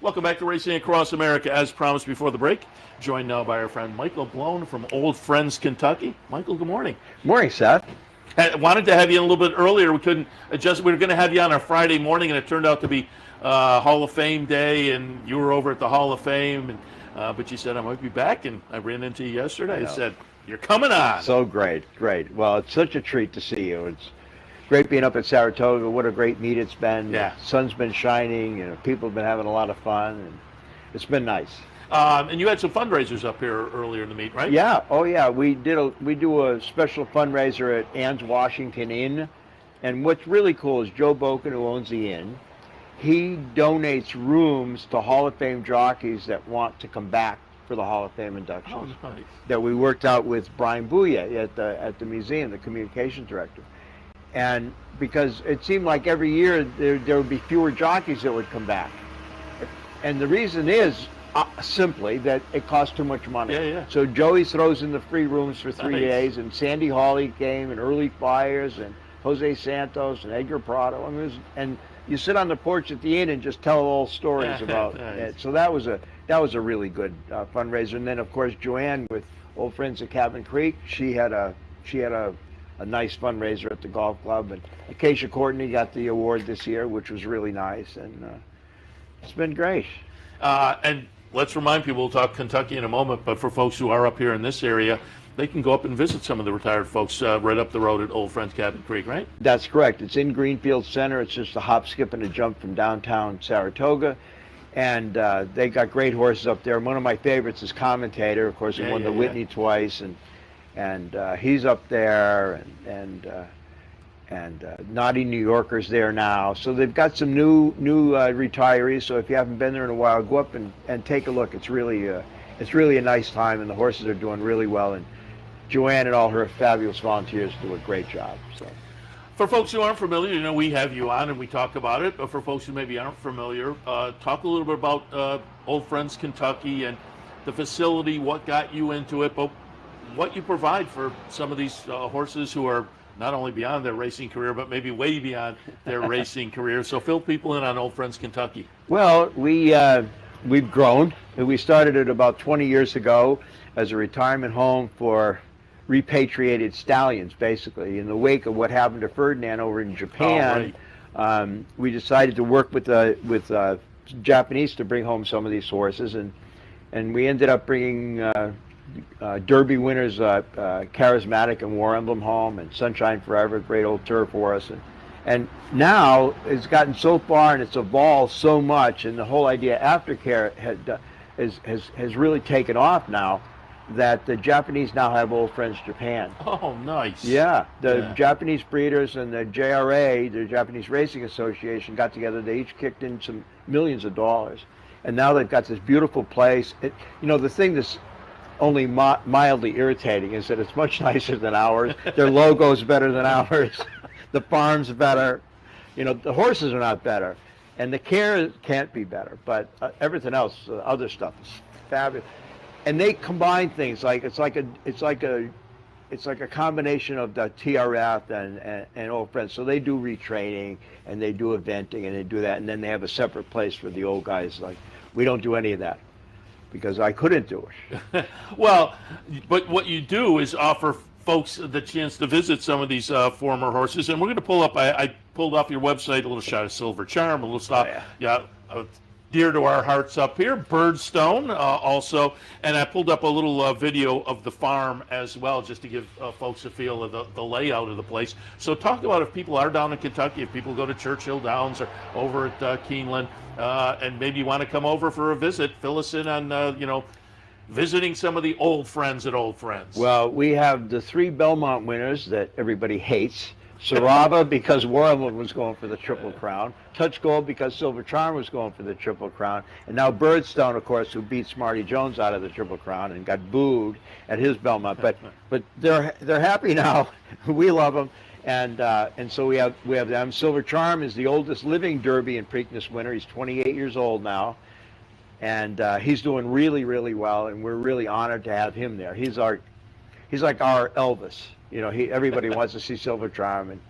Welcome back to Racing Across America. As promised before the break, joined now by our friend Michael Blowen from Old Friends, Kentucky. Michael, good morning. Morning, Seth. I wanted to have you in a little bit earlier. We couldn't adjust. We were going to have you on a Friday morning, and it turned out to be Hall of Fame day, and you were over at the Hall of Fame. And, but you said I might be back, and I ran into you yesterday. I said, you're coming on. So great. Well, it's such a treat to see you. It's great being up at Saratoga. What a great meet it's been. Yeah. The sun's been shining. People have been having a lot of fun, and it's been nice. And you had some fundraisers up here earlier in the meet, right? Yeah. Oh, yeah. We do a special fundraiser at Ann's Washington Inn, and what's really cool is Joe Boken, who owns the inn, he donates rooms to Hall of Fame jockeys that want to come back for the Hall of Fame inductions. Oh, nice. That we worked out with Brian Bouye at the museum, the communications director. And because it seemed like every year there would be fewer jockeys that would come back. And the reason is simply that it costs too much money. Yeah. So Joey throws in the free rooms for 3 Nice. days, and Sandy Hawley came, and Early Flyers, and Jose Santos, and Edgar Prado. And you sit on the porch at the inn and just tell old stories about Nice. it. So that was a really good fundraiser. And then of course Joanne with Old Friends at Cabin Creek, she had a nice fundraiser at the golf club, and Acacia Courtney got the award this year, which was really nice, and it's been great. And let's remind people, we'll talk Kentucky in a moment, but for folks who are up here in this area, they can go up and visit some of the retired folks right up the road at Old Friends Cabin Creek, right? That's correct. It's in Greenfield Center. It's just a hop, skip, and a jump from downtown Saratoga, and they got great horses up there. One of my favorites is Commentator. Of course, he won the Whitney twice, and he's up there, and Naughty New Yorker's there now. So they've got some new retirees. So if you haven't been there in a while, go up and take a look. It's really a nice time, and the horses are doing really well. And Joanne and all her fabulous volunteers do a great job. So, for folks who aren't familiar, we have you on and we talk about it. But for folks who maybe aren't familiar, talk a little bit about Old Friends Kentucky and the facility, what got you into it, but what you provide for some of these horses who are not only beyond their racing career, but maybe way beyond their racing career. So fill people in on Old Friends Kentucky. Well, we've grown. We started it about 20 years ago as a retirement home for repatriated stallions, basically. In the wake of what happened to Ferdinand over in Japan, we decided to work with Japanese to bring home some of these horses, and we ended up bringing Derby winners Charismatic and War Emblem home, and Sunshine Forever, great old turf for us, and now it's gotten so far and it's evolved so much, and the whole idea aftercare has really taken off now, that the Japanese now have Old Friends Japan. Oh, nice. Yeah, the Japanese breeders and the JRA, the Japanese Racing Association, got together. They each kicked in some millions of dollars, and now they've got this beautiful place. The thing that's only mildly irritating is that it's much nicer than ours. Their logo's better than ours. The farm's better. The horses are not better, and the care can't be better. But everything else, other stuff is fabulous. And they combine things it's like a combination of the TRF and Old Friends. So they do retraining and they do eventing and they do that, and then they have a separate place for the old guys like We don't do any of that because I couldn't do it. Well, but what you do is offer folks the chance to visit some of these former horses, and we're going to pull up. I pulled off your website a little shot of Silver Charm, a little stuff. Dear to our hearts up here, Birdstone also, and I pulled up a little video of the farm as well, just to give folks a feel of the layout of the place. So talk about if people are down in Kentucky, if people go to Churchill Downs or over at Keeneland, and maybe you want to come over for a visit, fill us in on, visiting some of the old friends at Old Friends. Well, we have the 3 Belmont winners that everybody hates. Saraba because Warren was going for the Triple Crown, Touch Gold because Silver Charm was going for the Triple Crown, and now Birdstone, of course, who beat Smarty Jones out of the Triple Crown and got booed at his Belmont. But they're happy now. We love them, and so we have them. Silver Charm is the oldest living Derby and Preakness winner. He's 28 years old now, and he's doing really, really well, and we're really honored to have him there. He's like our Elvis. Everybody wants to see Silver Charm, and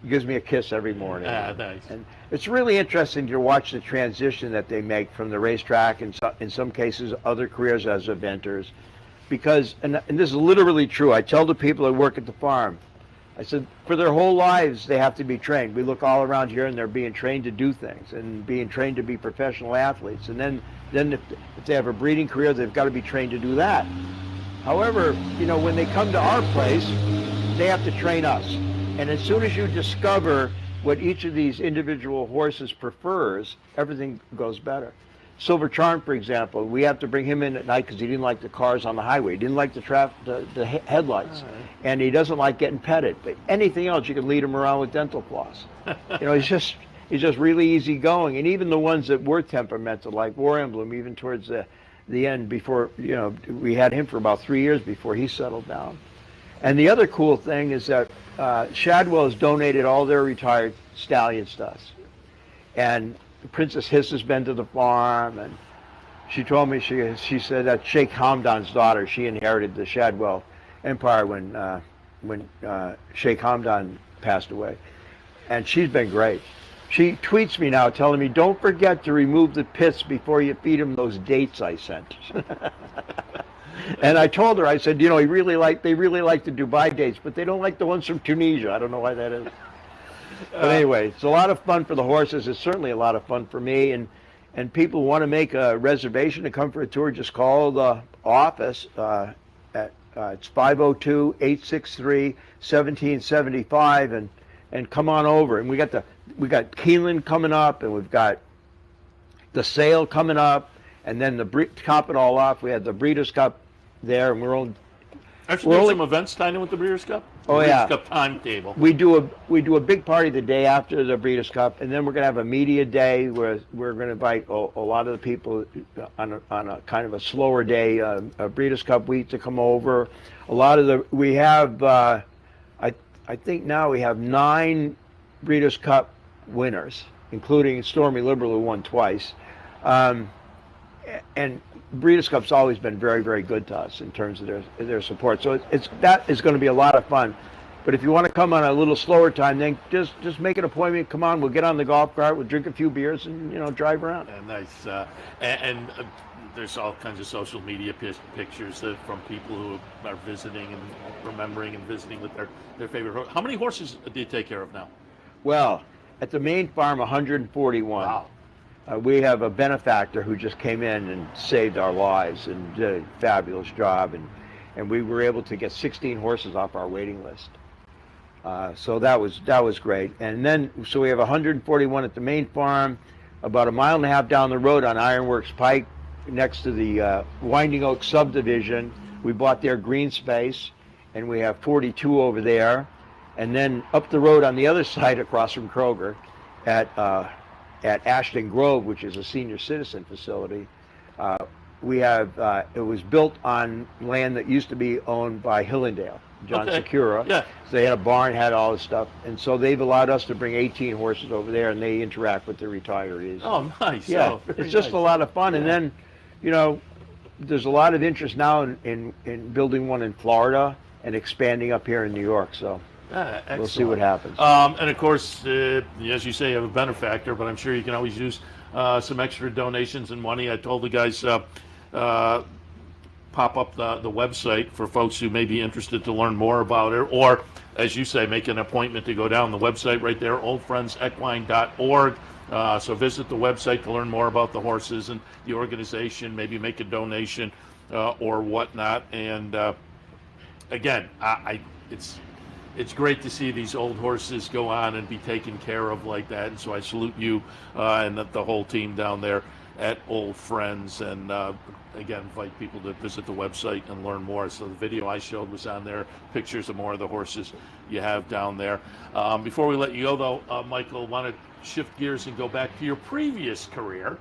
he gives me a kiss every morning. Nice. And it's really interesting to watch the transition that they make from the racetrack and in some cases other careers as eventers, because and this is literally true. I tell the people that work at the farm, I said for their whole lives they have to be trained. We look all around here and they're being trained to do things and being trained to be professional athletes, and then if they have a breeding career, they've got to be trained to do that. However, when they come to our place, they have to train us. And as soon as you discover what each of these individual horses prefers, everything goes better. Silver Charm, for example, we have to bring him in at night because he didn't like the cars on the highway. He didn't like the headlights. Right. And he doesn't like getting petted. But anything else, you can lead him around with dental floss. He's just really easygoing. And even the ones that were temperamental, like War Emblem, even towards the end, before we had him for about 3 years before he settled down. And the other cool thing is that Shadwell has donated all their retired stallions to us. And Princess Hiss has been to the farm, and she told me she said that Sheikh Hamdan's daughter, she inherited the Shadwell Empire when Sheikh Hamdan passed away, and she's been great. She tweets me now telling me, don't forget to remove the pits before you feed him those dates I sent. And I told her, I said, they really like the Dubai dates, but they don't like the ones from Tunisia. I don't know why that is. But anyway, it's a lot of fun for the horses. It's certainly a lot of fun for me. And people want to make a reservation to come for a tour, just call the office it's 502-863-1775 and come on over. And we got Keeneland coming up, and we've got the sale coming up, and then to top it all off, we had the Breeders' Cup there, and we're Actually, some events tied in with the Breeders' Cup. Breeders' Cup timetable. We do a big party the day after the Breeders' Cup, and then we're going to have a media day where we're going to invite a lot of the people on a kind of a slower day, a Breeders' Cup week, to come over. We have I think now we have 9 Breeders' Cup winners, including Stormy Liberal, who won twice. And Breeders' Cup's always been very, very good to us in terms of their support. So that is going to be a lot of fun. But if you want to come on a little slower time, then just make an appointment. Come on, we'll get on the golf cart, we'll drink a few beers, and drive around. Nice. And there's all kinds of social media pictures from people who are visiting and remembering and visiting with their favorite horse. How many horses do you take care of now? Well, at the main farm, 141. Wow. We have a benefactor who just came in and saved our lives and did a fabulous job, and we were able to get 16 horses off our waiting list. So that was great. And then so we have 141 at the main farm, about a mile and a half down the road on Ironworks Pike, next to the Winding Oak subdivision. We bought their green space, and we have 42 over there. And then up the road on the other side, across from Kroger, at Ashton Grove, which is a senior citizen facility, we have it was built on land that used to be owned by Hillendale, John Secura. Yeah. So they had a barn, had all this stuff, and so they've allowed us to bring 18 horses over there, and they interact with the retirees. Oh, nice. Yeah, it's just a lot of fun. Yeah. And then, there's a lot of interest now in building one in Florida and expanding up here in New York. So. We'll see what happens. And of course, as you say, you have a benefactor, but I'm sure you can always use some extra donations and money. I told the guys pop up the website for folks who may be interested to learn more about it, or, as you say, make an appointment to go down the website right there, oldfriendsequine.org. So visit the website to learn more about the horses and the organization, maybe make a donation or whatnot. And again, it's great to see these old horses go on and be taken care of like that. And so I salute you and the whole team down there at Old Friends. And again, invite people to visit the website and learn more. So the video I showed was on there, pictures of more of the horses you have down there. Before we let you go, though, Michael, want to shift gears and go back to your previous career,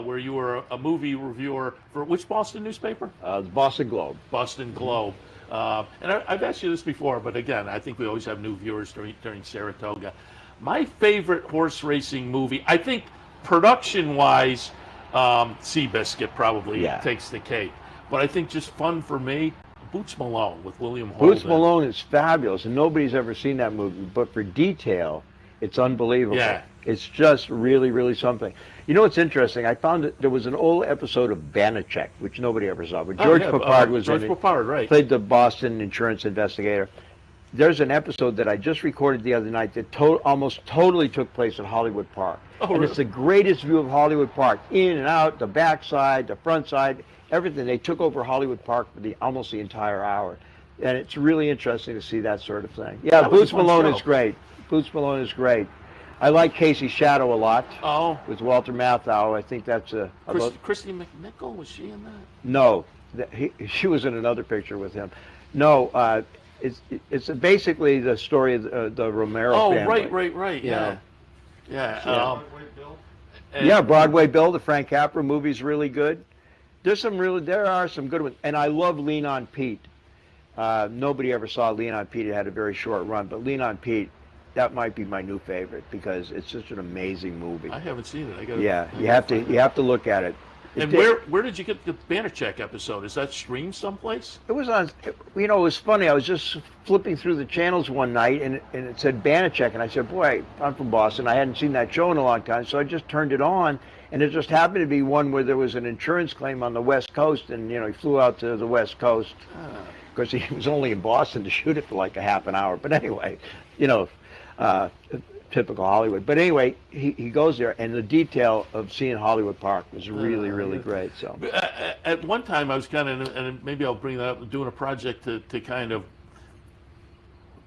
where you were a movie reviewer for which Boston newspaper? The Boston Globe. Boston Globe. And I've asked you this before, but again, I think we always have new viewers during Saratoga. My favorite horse racing movie, I think production-wise, Seabiscuit probably takes the cake. But I think just fun for me, Boots Malone with William Holden. Boots Malone is fabulous, and nobody's ever seen that movie. But for detail, it's unbelievable. Yeah. It's just really, really something. You know what's interesting? I found that there was an old episode of Banachek, which nobody ever saw, but George Papard was in it. George Papard, right. Played the Boston insurance investigator. There's an episode that I just recorded the other night that almost totally took place at Hollywood Park. Oh, and really? It's the greatest view of Hollywood Park, in and out, the back side, the front side, everything. They took over Hollywood Park for almost the entire hour. And it's really interesting to see that sort of thing. Yeah, Boots Malone is great. Boots Malone is great. I like Casey's Shadow a lot. Oh. With Walter Matthau. I think that's a... Christy McNichol, was she in that? No. She was in another picture with him. No, it's basically the story of the Romero family. Right. Yeah. Broadway Bill, the Frank Capra movie's really good. There are some good ones. And I love Lean on Pete. Nobody ever saw Lean on Pete. It had a very short run, but Lean on Pete, that might be my new favorite because it's such an amazing movie. I haven't seen it. You have to look at it. And where did you get the Banachek episode? Is that streamed someplace? It was on. It was funny. I was just flipping through the channels one night, and it said Banachek, and I said, "Boy, I'm from Boston. I hadn't seen that show in a long time." So I just turned it on, and it just happened to be one where there was an insurance claim on the West Coast, and he flew out to the West Coast because he was only in Boston to shoot it for like a half an hour. But anyway, typical Hollywood. But anyway, he goes there, and the detail of seeing Hollywood Park was really, really great. So at one time, I was kind of, and maybe I'll bring that up, doing a project to kind of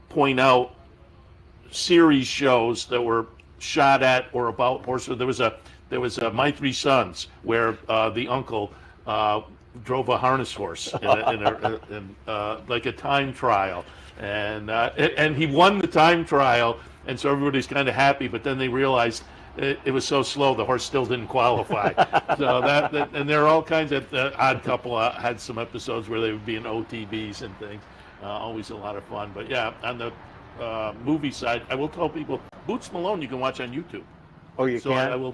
point out series shows that were shot at or about horses. There was My Three Sons, where the uncle drove a harness horse in like a time trial, and he won the time trial. And so everybody's kind of happy, but then they realized it was so slow, the horse still didn't qualify. So and there are all kinds of Odd Couple had some episodes where they would be in OTBs and things. Always a lot of fun. But yeah, on the movie side, I will tell people, Boots Malone you can watch on YouTube. Oh, you can? I will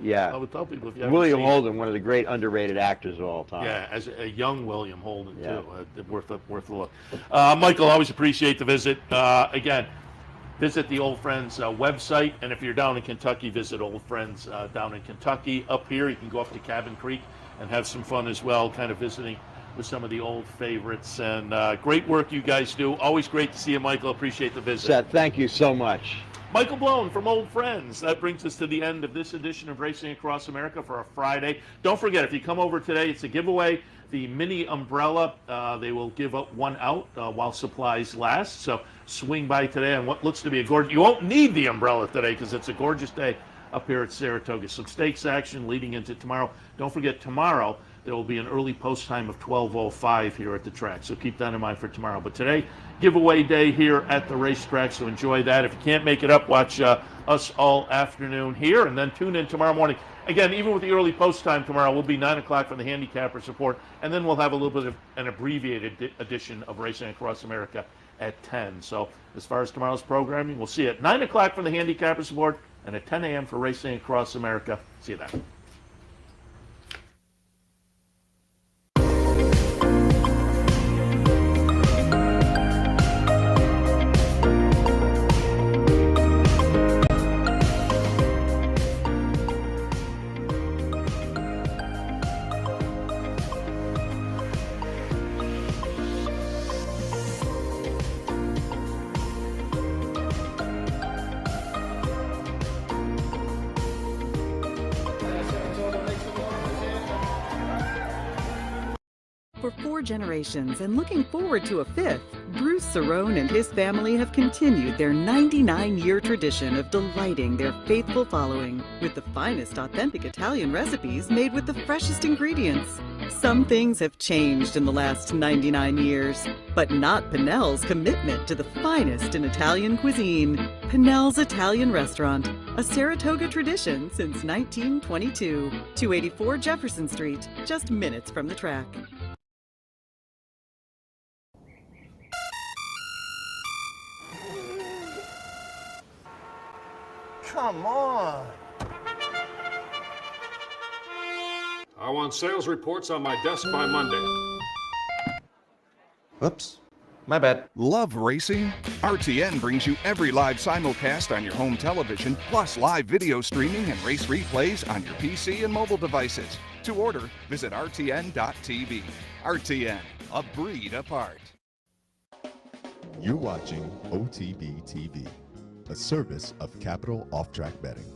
tell people if you haven't William seen Holden, one of the great underrated actors of all time. Yeah, as a young William Holden too, worth a look. Michael, always appreciate the visit. Again. Visit the Old Friends website, and if you're down in Kentucky, visit Old Friends down in Kentucky. Up here, you can go up to Cabin Creek and have some fun as well, kind of visiting with some of the old favorites. And great work you guys do. Always great to see you, Michael. Appreciate the visit. Seth, thank you so much. Michael Blowen from Old Friends. That brings us to the end of this edition of Racing Across America for a Friday. Don't forget, if you come over today, it's a giveaway. The mini umbrella, they will give up one out while supplies last. So swing by today on what looks to be a gorgeous... You won't need the umbrella today because it's a gorgeous day up here at Saratoga. Some stakes action leading into tomorrow. Don't forget, tomorrow there will be an early post time of 12:05 here at the track. So keep that in mind for tomorrow. But today, giveaway day here at the racetrack, so enjoy that. If you can't make it up, watch us all afternoon here, and then tune in tomorrow morning. Again, even with the early post time tomorrow, we'll be 9 o'clock for the handicapper support, and then we'll have a little bit of an abbreviated edition of Racing Across America at 10. So as far as tomorrow's programming, we'll see you at 9 o'clock for the handicapper support and at 10 a.m. for Racing Across America. See you then. For 4 generations and looking forward to a 5th, Bruce Cerrone and his family have continued their 99-year tradition of delighting their faithful following with the finest authentic Italian recipes made with the freshest ingredients. Some things have changed in the last 99 years, but not Pinnell's commitment to the finest in Italian cuisine. Pinnell's Italian Restaurant, a Saratoga tradition since 1922. 284 Jefferson Street, just minutes from the track. Come on. I want sales reports on my desk by Monday. Oops. My bad. Love racing? RTN brings you every live simulcast on your home television, plus live video streaming and race replays on your PC and mobile devices. To order, visit rtn.tv. RTN, a breed apart. You're watching OTB TV, a service of Capital Off-Track Betting.